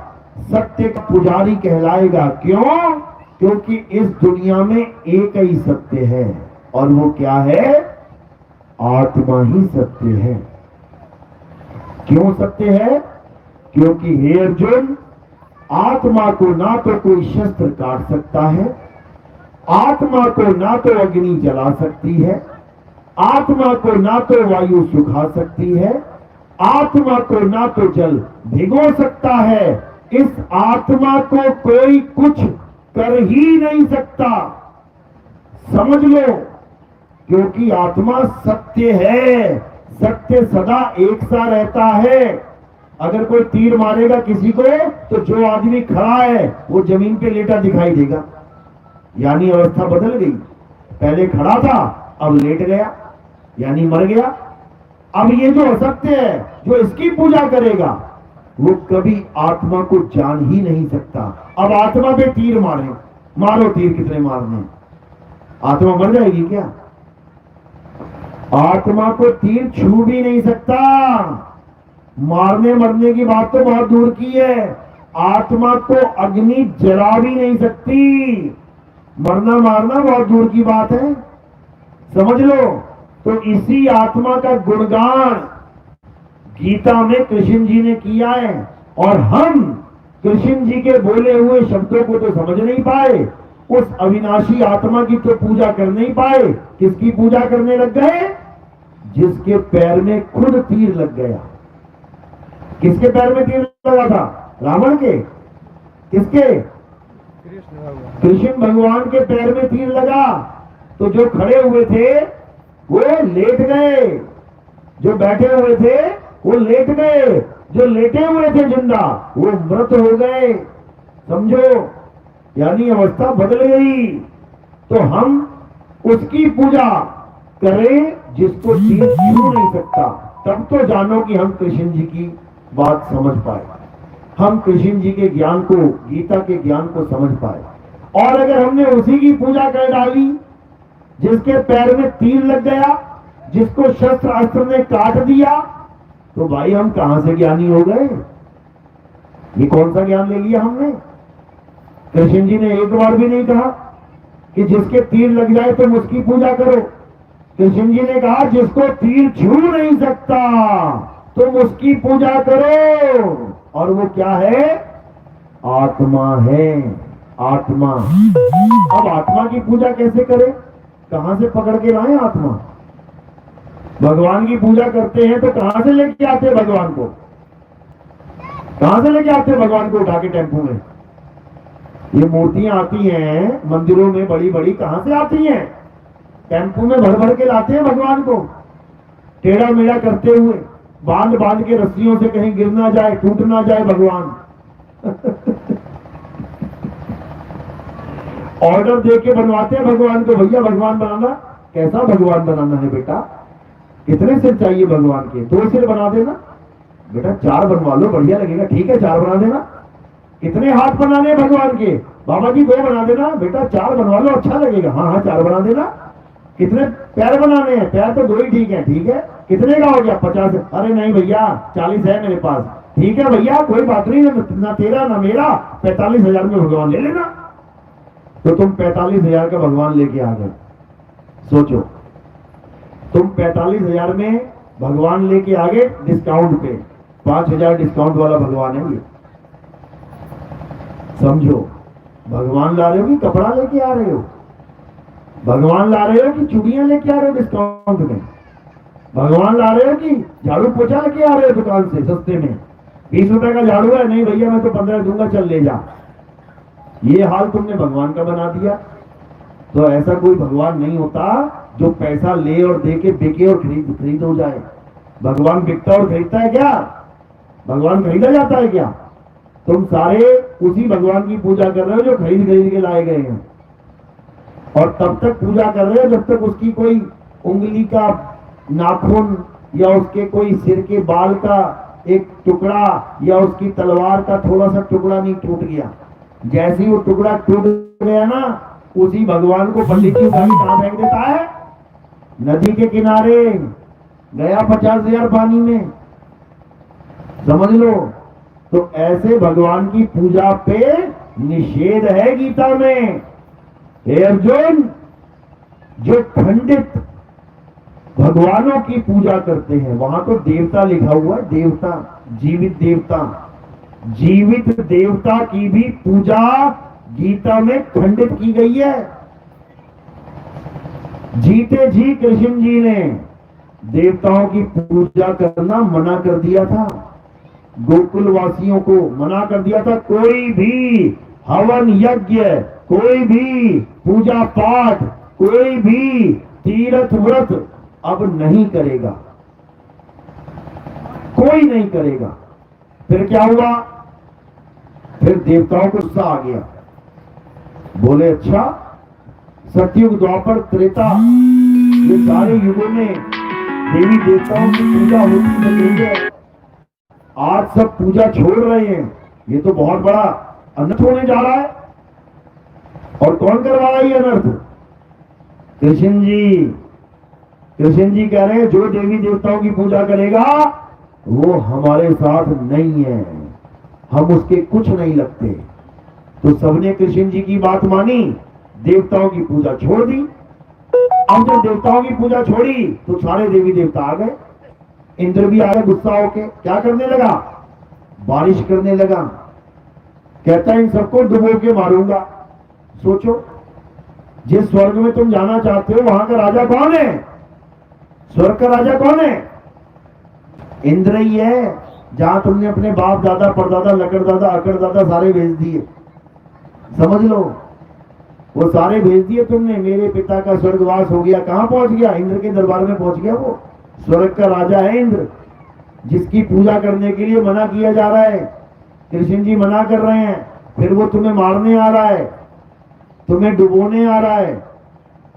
सत्य का पुजारी कहलाएगा। क्यों? क्योंकि इस दुनिया में एक ही सत्य है, और वो क्या है? आत्मा ही सत्य है। क्यों सत्य है? क्योंकि हे अर्जुन, आत्मा को ना तो कोई शस्त्र काट सकता है, आत्मा को ना तो अग्नि जला सकती है, आत्मा को ना तो वायु सुखा सकती है, आत्मा को ना तो जल भिगो सकता है। इस आत्मा को कोई कुछ कर ही नहीं सकता, समझ लो, क्योंकि आत्मा सत्य है। सत्य सदा एक सा रहता है। अगर कोई तीर मारेगा किसी को, तो जो आदमी खड़ा है वो जमीन पे लेटा दिखाई देगा, यानी अवस्था बदल गई। पहले खड़ा था, अब लेट गया, यानी मर गया। अब ये जो असत्य है, जो इसकी पूजा करेगा, वो कभी आत्मा को जान ही नहीं सकता। अब आत्मा पे तीर मारो, तीर कितने मारने, आत्मा मर जाएगी क्या? आत्मा को तीर छू भी नहीं सकता। मारने मरने की बात तो बहुत दूर की है, आत्मा को अग्नि जला भी नहीं सकती। मरना मारना बहुत दूर की बात है, समझ लो। तो इसी आत्मा का गुणगान गीता में कृष्ण जी ने किया है, और हम कृष्ण जी के बोले हुए शब्दों को तो समझ नहीं पाए, उस अविनाशी आत्मा की तो पूजा कर नहीं पाए। किसकी पूजा करने लग गए? जिसके पैर में खुद तीर लग गया। किसके पैर में तीर लगा था? रावण के? किसके? कृष्ण भगवान के पैर में तीर लगा। तो जो खड़े हुए थे वो लेट गए, जो बैठे हुए थे वो लेट गए, जो लेटे हुए थे जिंदा वो मृत हो गए। समझो, यानी अवस्था बदल गई। तो हम उसकी पूजा करें जिसको तीर छू नहीं सकता, तब तो जानो कि हम कृष्ण जी की बात समझ पाए, हम कृष्ण जी के ज्ञान को, गीता के ज्ञान को समझ पाए। और अगर हमने उसी की पूजा कर डाली जिसके पैर में तीर लग गया, जिसको शस्त्र अस्त्र ने काट दिया, तो भाई हम कहां से ज्ञानी हो गए? ये कौन सा ज्ञान ले लिया हमने? कृष्ण जी ने एक बार भी नहीं कहा कि जिसके तीर लग जाए तुम उसकी पूजा करो। कृष्ण जी ने कहा जिसको तीर छू नहीं सकता तुम उसकी पूजा करो, और वो क्या है? आत्मा है, आत्मा। अब आत्मा की पूजा कैसे करें? कहां से पकड़ के लाएं आत्मा? भगवान की पूजा करते हैं तो कहां से लेके आते हैं भगवान को? कहां से लेके आते हैं भगवान को? उठा के टेम्पो में। ये मूर्तियां आती हैं मंदिरों में बड़ी बड़ी, कहां से आती हैं? टेम्पो में भर भर के लाते हैं भगवान को, टेढ़ा मेढ़ा करते हुए, बांध बांध के रस्सियों से कहीं गिर ना जाए, टूट ना जाए भगवान। ऑर्डर दे के बनवाते हैं भगवान को, भैया भगवान बनाना। कैसा भगवान बनाना है बेटा? कितने सिर चाहिए भगवान के? 2 सिर बना देना बेटा, 4 बनवा लो, बढ़िया लगेगा। ठीक है, 4 बना देना। कितने हाथ बनाने हैं भगवान के? बाबा जी 2 बना देना बेटा, 4 बनवा लो, अच्छा लगेगा। हाँ हाँ, 4 बना देना। कितने पैर बनाने हैं? पैर तो 2 ही ठीक है। ठीक है, कितने का हो गया? 50। अरे नहीं भैया, 40 है मेरे पास। ठीक है भैया, कोई बात नहीं, ना तेरा ना मेरा, 45,000 में भगवान ले लेना। तो तुम 45,000 का भगवान लेके आ गए। सोचो, तुम 45,000 में भगवान लेके आ गए डिस्काउंट पे। 5,000 डिस्काउंट वाला भगवान है ये। समझो, भगवान ला रहे हो कि कपड़ा लेके आ रहे हो? भगवान ला रहे हो कि चूड़ियां लेके आ रहे हो डिस्काउंट में? भगवान ला रहे हो कि झाड़ू पोछा लेके आ रहे हो दुकान से सस्ते में? 20 रुपए का झाड़ू है, नहीं भैया मैं तो 15 दूंगा, चल ले जा। ये हाल तुमने भगवान का बना दिया। तो ऐसा कोई भगवान नहीं होता जो पैसा ले और दे के बिके और खरीद हो जाए। भगवान बिकता और खरीदता है क्या? भगवान खरीदा जाता है क्या? तुम सारे उसी भगवान की पूजा कर रहे हो जो खरीद खरीद के लाए गए हैं, और तब तक पूजा कर रहे हो जब तक उसकी कोई उंगली का नाखून या उसके कोई सिर के बाल का एक टुकड़ा या उसकी तलवार का थोड़ा सा टुकड़ा नहीं टूट गया। जैसे ही वो टुकड़ा टूट गया ना, उसी भगवान को पंडित जी कहां फेंक देता है? नदी के किनारे, गया 50,000 पानी में, समझ लो। तो ऐसे भगवान की पूजा पे निषेध है गीता में। हे अर्जुन, जो खंडित भगवानों की पूजा करते हैं, वहां तो देवता लिखा हुआ है, देवता, जीवित देवता, जीवित देवता की भी पूजा गीता में खंडित की गई है। जीते जी कृष्ण जी ने देवताओं की पूजा करना मना कर दिया था, गोकुल वासियों को मना कर दिया था। कोई भी हवन यज्ञ, कोई भी पूजा पाठ, कोई भी तीर्थ व्रत अब नहीं करेगा, कोई नहीं करेगा। फिर क्या हुआ? फिर देवताओं को गुस्सा आ गया, बोले अच्छा, सतयुग, द्वापर, त्रेता, ये सारे युगों में देवी देवताओं की पूजा होती है, आज सब पूजा छोड़ रहे हैं, ये तो बहुत बड़ा अनर्थ होने जा रहा है। और कौन करवा रहा है ये अनर्थ? कृष्ण जी। कृष्ण जी कह रहे हैं जो देवी देवताओं की पूजा करेगा वो हमारे साथ नहीं है, हम उसके कुछ नहीं लगते। तो सबने कृष्ण जी की बात मानी, देवताओं की पूजा छोड़ दी। अब जब देवताओं की पूजा छोड़ी तो सारे देवी देवता आ गए, इंद्र भी आ गए गुस्सा होके। क्या करने लगा? बारिश करने लगा, कहता है इन सबको डुबो के मारूंगा। सोचो, जिस स्वर्ग में तुम जाना चाहते हो वहां का राजा कौन है? स्वर्ग का राजा कौन है? इंद्र ही है। जहां तुमने अपने बाप दादा, परदादा, लकड़दादा, अकड़दादा सारे भेज दिए, समझ लो, वो सारे भेज दिए तुमने। मेरे पिता का स्वर्गवास हो गया, कहां पहुंच गया? इंद्र के दरबार में पहुंच गया। वो स्वर्ग का राजा है इंद्र, जिसकी पूजा करने के लिए मना किया जा रहा है। कृष्ण जी मना कर रहे हैं, फिर वो तुम्हें मारने आ रहा है, तुम्हें डुबोने आ रहा है।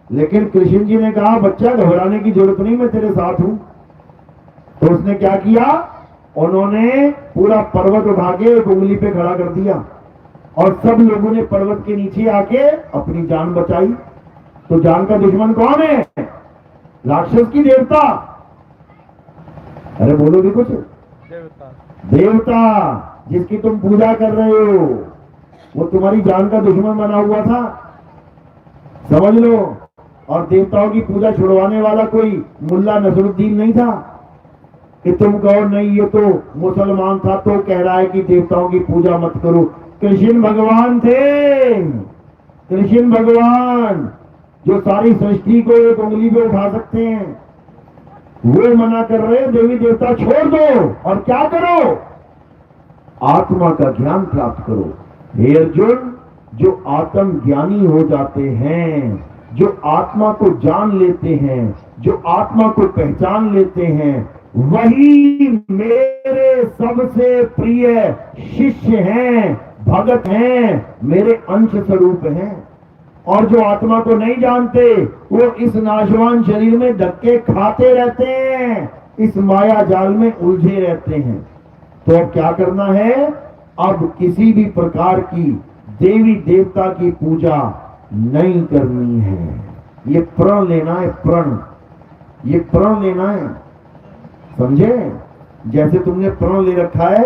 लेकिन कृष्ण जी ने कहा बच्चा घबराने की जरूरत नहीं, मैं तेरे साथ हूं। तो उसने क्या किया? उन्होंने पूरा पर्वत उठा के एक उंगली पे खड़ा कर दिया और सब लोगों ने पर्वत के नीचे आके अपनी जान बचाई। तो जान का दुश्मन कौन है? राक्षस की देवता? अरे बोलो भी कुछ। देवता, देवता जिसकी तुम पूजा कर रहे हो वो तुम्हारी जान का दुश्मन बना हुआ था, समझ लो। और देवताओं की पूजा छुड़वाने वाला कोई मुल्ला नसरुद्दीन नहीं था कि तुम कहो नहीं ये तो मुसलमान था तो कह रहा है कि देवताओं की पूजा मत करो। कृष्ण भगवान थे, कृष्ण भगवान जो सारी सृष्टि को एक उंगली पे उठा सकते हैं, वो मना कर रहे हैं देवी देवता छोड़ दो और क्या करो? आत्मा का ज्ञान प्राप्त करो। हे अर्जुन, जो आत्म ज्ञानी हो जाते हैं, जो आत्मा को जान लेते हैं, जो आत्मा को पहचान लेते हैं, वही मेरे सबसे प्रिय शिष्य हैं, भगत हैं, मेरे अंश स्वरूप हैं। और जो आत्मा को नहीं जानते वो इस नाशवान शरीर में धक्के खाते रहते हैं, इस माया जाल में उलझे रहते हैं। तो अब क्या करना है? अब किसी भी प्रकार की देवी देवता की पूजा नहीं करनी है। ये प्रण लेना है, प्रण, ये प्रण लेना है, समझे? जैसे तुमने प्रण ले रखा है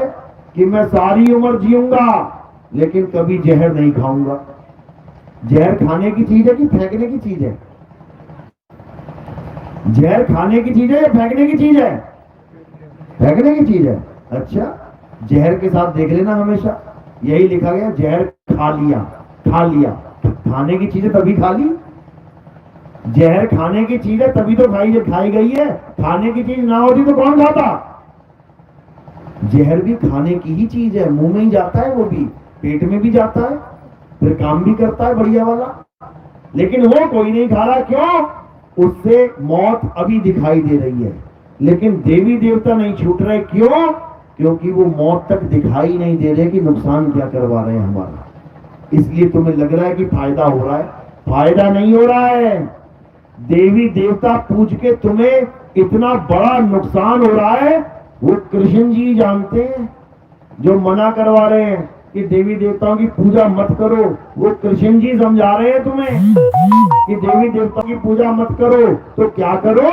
कि मैं सारी उम्र जीऊंगा लेकिन कभी जहर नहीं खाऊंगा। जहर खाने की चीज है कि फेंकने की चीज है? जहर खाने की चीज है या फेंकने की चीज है? फेंकने की चीज है। अच्छा, जहर के साथ देख लेना, हमेशा यही लिखा गया, जहर खा लिया, खा लिया। खाने की चीजें तभी खा ली, जहर खाने की चीज है तभी तो खाई गई है। खाने की चीज ना होती तो कौन खाता? जहर भी खाने की ही चीज है, मुंह में ही जाता है, वो भी पेट में भी जाता है, फिर काम भी करता है बढ़िया वाला। लेकिन वो कोई नहीं खा रहा, क्यों? उससे मौत अभी दिखाई दे रही है, लेकिन देवी देवता नहीं छूट रहे। क्यों? क्योंकि वो मौत तक दिखाई नहीं दे रहे कि नुकसान क्या करवा रहे हैं हमारा। इसलिए तुम्हें लग रहा है कि फायदा हो रहा है, फायदा नहीं हो रहा है। देवी देवता पूज के तुम्हें इतना बड़ा नुकसान हो रहा है, वो कृष्ण जी जानते हैं। जो मना करवा रहे हैं कि देवी देवताओं की पूजा मत करो, वो कृष्ण जी समझा रहे हैं तुम्हें कि देवी देवताओं की पूजा मत करो। तो क्या करो?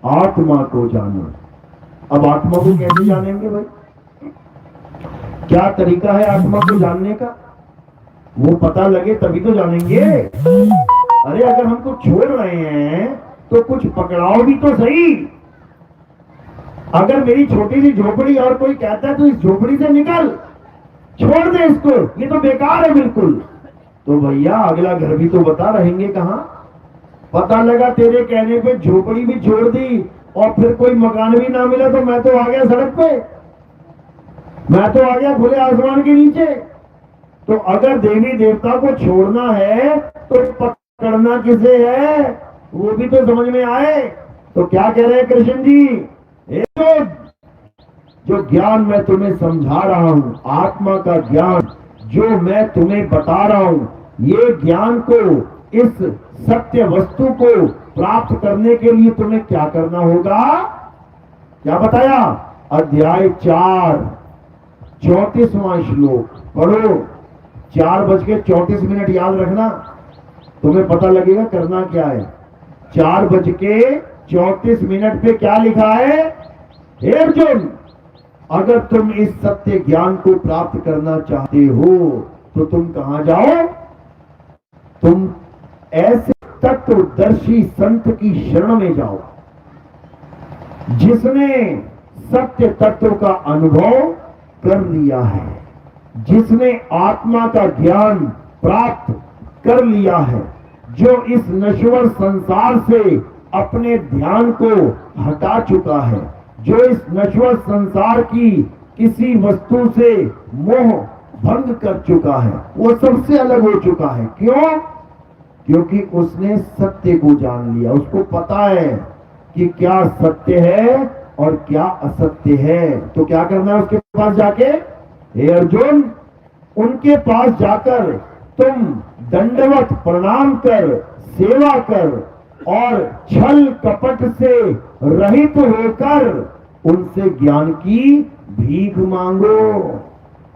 आत्मा को जानो। अब आत्मा को कैसे जानेंगे भाई? क्या तरीका है आत्मा को जानने का? वो पता लगे तभी तो जानेंगे। अरे अगर हमको छोड़ रहे हैं तो कुछ पकड़ाओ भी तो सही। अगर मेरी छोटी सी झोपड़ी और कोई कहता है तो इस झोपड़ी से निकल, छोड़ दे इसको, ये तो बेकार है बिल्कुल, तो भैया अगला घर भी तो बता, रहेंगे कहां? पता लगा तेरे कहने पे झोपड़ी भी छोड़ दी और फिर कोई मकान भी ना मिला तो मैं तो आ गया सड़क पे, मैं तो आ गया खुले आसमान के नीचे। तो अगर देवी देवता को छोड़ना है तो पकड़ना किसे है, वो भी तो समझ में आए। तो क्या कह रहे हैं कृष्ण जी? जो ज्ञान मैं तुम्हें समझा रहा हूं, आत्मा का ज्ञान जो मैं तुम्हें बता रहा हूं, ये ज्ञान को, इस सत्य वस्तु को प्राप्त करने के लिए तुम्हें क्या करना होगा? क्या बताया? अध्याय 4 34वां श्लोक पढ़ो। 4:34 याद रखना, तुम्हें पता लगेगा करना क्या है। 4:34 पे क्या लिखा है? हे अर्जुन, अगर तुम इस सत्य ज्ञान को प्राप्त करना चाहते हो तो तुम कहां जाओ? तुम ऐसे तत्वदर्शी संत की शरण में जाओ जिसने सत्य तत्व का अनुभव कर लिया है, जिसने आत्मा का ज्ञान प्राप्त कर लिया है, जो इस नश्वर संसार से अपने ध्यान को हटा चुका है, जो इस नश्वर संसार की किसी वस्तु से मोह भंग कर चुका है, वो सबसे अलग हो चुका है। क्यों? क्योंकि उसने सत्य को जान लिया। उसको पता है कि क्या सत्य है और क्या असत्य है। तो क्या करना है उसके पास जाके? हे अर्जुन, उनके पास जाकर तुम दंडवत प्रणाम कर, सेवा कर और छल कपट से रहित होकर उनसे ज्ञान की भीख मांगो,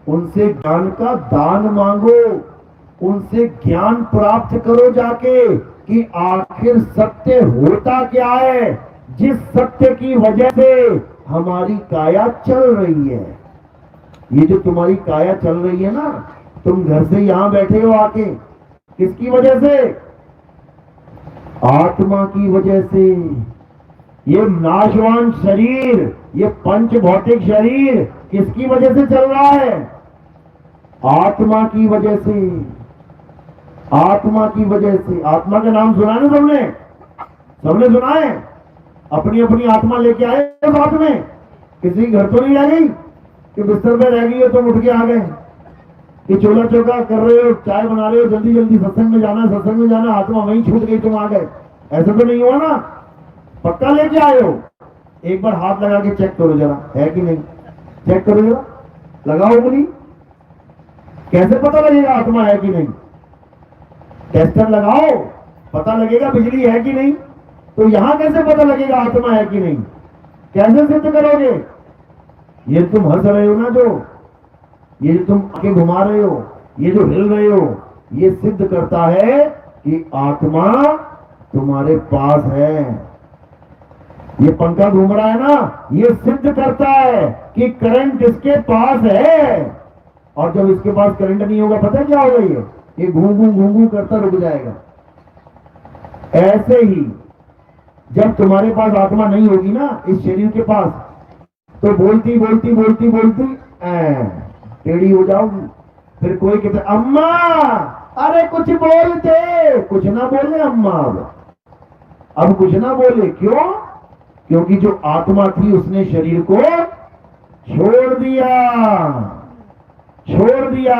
उनसे ज्ञान का दान मांगो, उनसे ज्ञान प्राप्त करो जाके कि आखिर सत्य होता क्या है, जिस सत्य की वजह से हमारी काया चल रही है। ये जो तुम्हारी काया चल रही है ना, तुम घर से यहां बैठे हो आके, किसकी वजह से? आत्मा की वजह से। ये नाशवान शरीर, ये पंच भौतिक शरीर किसकी वजह से चल रहा है? आत्मा की वजह से। आत्मा की वजह से। आत्मा का नाम सुना है ना सबने? सबने सुना है? अपनी अपनी आत्मा लेके आए साथ में। किसी घर तो नहीं रह गई कि बिस्तर पे रह गई हो तुम उठ के आ गए, कि चूल्हा चौका कर रहे हो, चाय बना रहे हो, जल्दी जल्दी सत्संग में जाना, सत्संग में जाना, आत्मा वहीं छूट गई, तुम आ गए। ऐसा तो नहीं हुआ ना? पक्का लेके आए हो? एक बार हाथ लगा के चेक करो जरा, है कि नहीं? चेक करो जरा, लगाओ उंगली। कैसे पता लगेगा आत्मा है कि नहीं? टेस्टर लगाओ, पता लगेगा बिजली है कि नहीं। तो यहां कैसे पता लगेगा आत्मा है कि नहीं? कैसे सिद्ध करोगे? ये तुम हंस रहे हो ना, ये जो तुम आंखें घुमा रहे हो, ये जो हिल रहे हो, ये सिद्ध करता है कि आत्मा तुम्हारे पास है। ये पंखा घूम रहा है ना, ये सिद्ध करता है कि करंट इसके पास है। और जब इसके पास करंट नहीं होगा, पता क्या होगा? ये घूम करता रुक जाएगा। ऐसे ही जब तुम्हारे पास आत्मा नहीं होगी ना इस शरीर के पास, तो बोलती बोलती बोलती बोलती टेढ़ी हो जाओगी। फिर कोई कहते अम्मा, अरे कुछ बोल दे। कुछ ना बोले अम्मा, अब कुछ ना बोले। क्यों? क्योंकि जो आत्मा थी उसने शरीर को छोड़ दिया।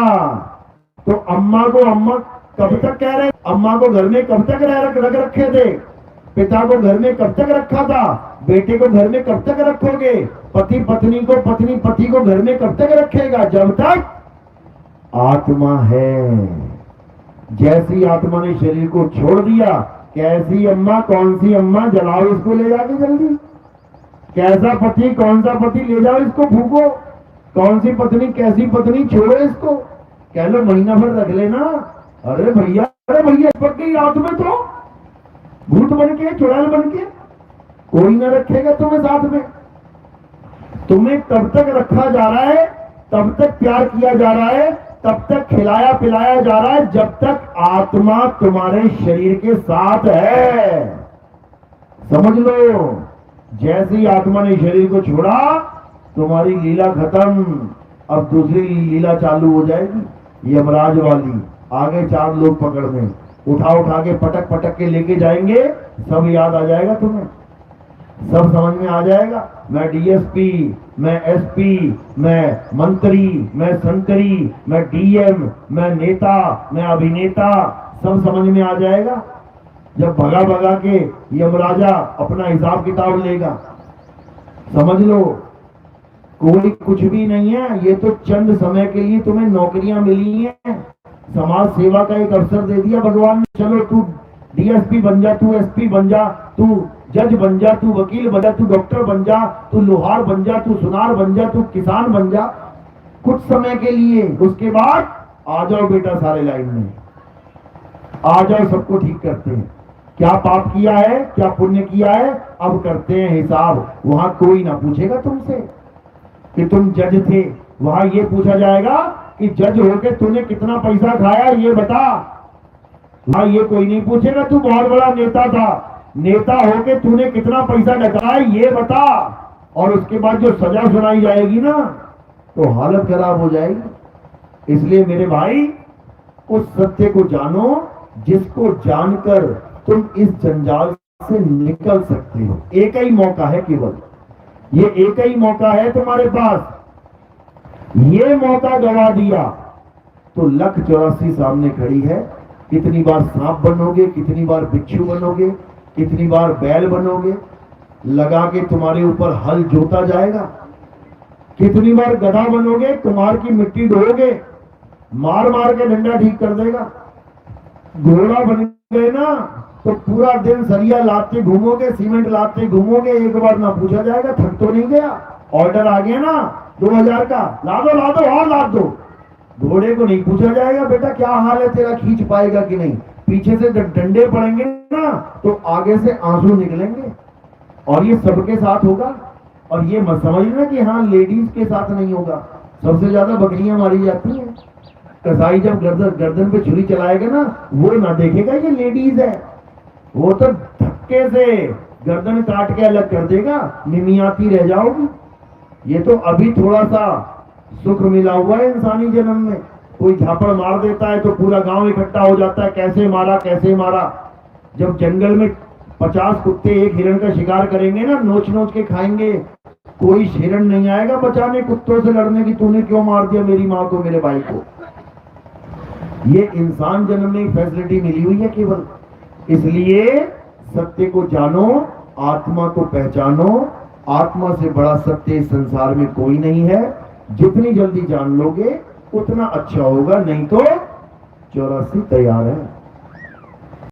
तो अम्मा को अम्मा कब तक कह रहे? अम्मा को घर में कब तक रख रखे थे? पिता को घर में कब तक रखा था? बेटे को घर में कब तक रखोगे? पति पत्नी को, पत्नी पति को घर में कब तक रखेगा? जब तक आत्मा है। जैसी आत्मा ने शरीर को छोड़ दिया, कैसी अम्मा, कौन सी अम्मा, जलाओ इसको ले जाके जल्दी। कैसा पति, कौन सा पति, ले जाओ इसको, फूको। कौन सी पत्नी, कैसी पत्नी, छोड़ो इसको। कह लो महीना भर रख लेना। अरे भैया, अरे भैया, पक गई रात में तो भूत बन के, चुड़ैल बन के, कोई ना रखेगा तुम्हें साथ में। तुम्हें तब तक रखा जा रहा है, तब तक प्यार किया जा रहा है, तब तक खिलाया पिलाया जा रहा है, जब तक आत्मा तुम्हारे शरीर के साथ है। समझ लो, जैसे ही आत्मा ने शरीर को छोड़ा, तुम्हारी लीला खत्म। अब दूसरी लीला चालू हो जाएगी, यमराज वाली। आगे 4 लोग पकड़ने, उठा उठा के पटक पटक के लेके जाएंगे। सब याद आ जाएगा तुम्हें, सब समझ में आ जाएगा। मैं डीएसपी, मैं एसपी, मैं मंत्री, मैं संतरी, मैं डीएम, मैं नेता, मैं अभिनेता, सब समझ में आ जाएगा। जब भगा भगा के यमराजा अपना हिसाब किताब लेगा। समझ लो, कोई कुछ भी नहीं है, ये तो चंद समय के लिए तुम्हें नौकरियां मिली हैं। समाज सेवा का एक अवसर दे दिया भगवान ने। चलो तू डीएसपी बन जा, तू एसपी बन जा, तू जज बन जा, तू वकील बन जा, तू डॉक्टर बन जा, तू लोहार बन जा, तू सुनार बन जा, तू किसान बन जा, कुछ समय के लिए। उसके बाद आ जाओ बेटा सारे लाइन में, आ जाओ, सबको ठीक करते हैं। क्या पाप किया है, क्या पुण्य किया है, अब करते हैं हिसाब। वहां कोई ना पूछेगा तुमसे कि तुम जज थे, वहां ये पूछा जाएगा कि जज होके तूने कितना पैसा खाया ये बता। वहां ये कोई नहीं पूछेगा तू बहुत बड़ा नेता था, नेता होके तूने कितना पैसा डकाया ये बता। और उसके बाद जो सजा सुनाई जाएगी ना, तो हालत खराब हो जाएगी। इसलिए मेरे भाई, उस सत्य को जानो जिसको जानकर तुम इस जंजाल से निकल सकते हो। एक ही मौका है केवल, ये एक ही मौका है तुम्हारे पास। ये मौका गवा दिया तो 1,84,000 सामने खड़ी है। कितनी बार सांप बनोगे, कितनी बार बिच्छू बनोगे, कितनी बार बैल बनोगे, लगा के तुम्हारे ऊपर हल जोता जाएगा। कितनी बार गधा बनोगे, कुम्हार की मिट्टी ढोओगे, मार मार के डंडा ठीक कर देगा। घोड़ा बन गए ना तो पूरा दिन सरिया लाते घूमोगे, सीमेंट लाते घूमोगे, एक बार ना पूछा जाएगा थक तो नहीं गया। ऑर्डर आ गया ना 2000 का, ला दो और ला दो। घोड़े को नहीं पूछा जाएगा बेटा क्या हाल है तेरा, खींच पाएगा कि नहीं। पीछे से जब डंडे पड़ेंगे ना तो आगे से आंसू निकलेंगे। और ये सबके साथ होगा। और ये मत समझना कि हाँ लेडीज के साथ नहीं होगा। सबसे ज्यादा बकरियां मारी जाती हैं। कसाई जब गर्दन पे छुरी चलाएगा ना, वो ना देखेगा ये लेडीज है, वो तो धक्के से गर्दन काट के अलग कर देगा, निमियाती रह जाओगी। ये तो अभी थोड़ा सा सुख मिला हुआ है इंसानी जन्म में। कोई झापड़ मार देता है तो पूरा गांव इकट्ठा हो जाता है, कैसे मारा कैसे मारा। जब जंगल में 50 कुत्ते एक हिरण का शिकार करेंगे ना, नोच नोच के खाएंगे, कोई हिरण नहीं आएगा बचाने, कुत्तों से लड़ने की तूने क्यों मार दिया मेरी माँ को, मेरे भाई को। ये इंसान जन्म में फैसिलिटी मिली हुई है केवल। इसलिए सत्य को जानो, आत्मा को पहचानो। आत्मा से बड़ा सत्य इस संसार में कोई नहीं है। जितनी जल्दी जान लोगे उतना अच्छा होगा, नहीं तो 84 तैयार है।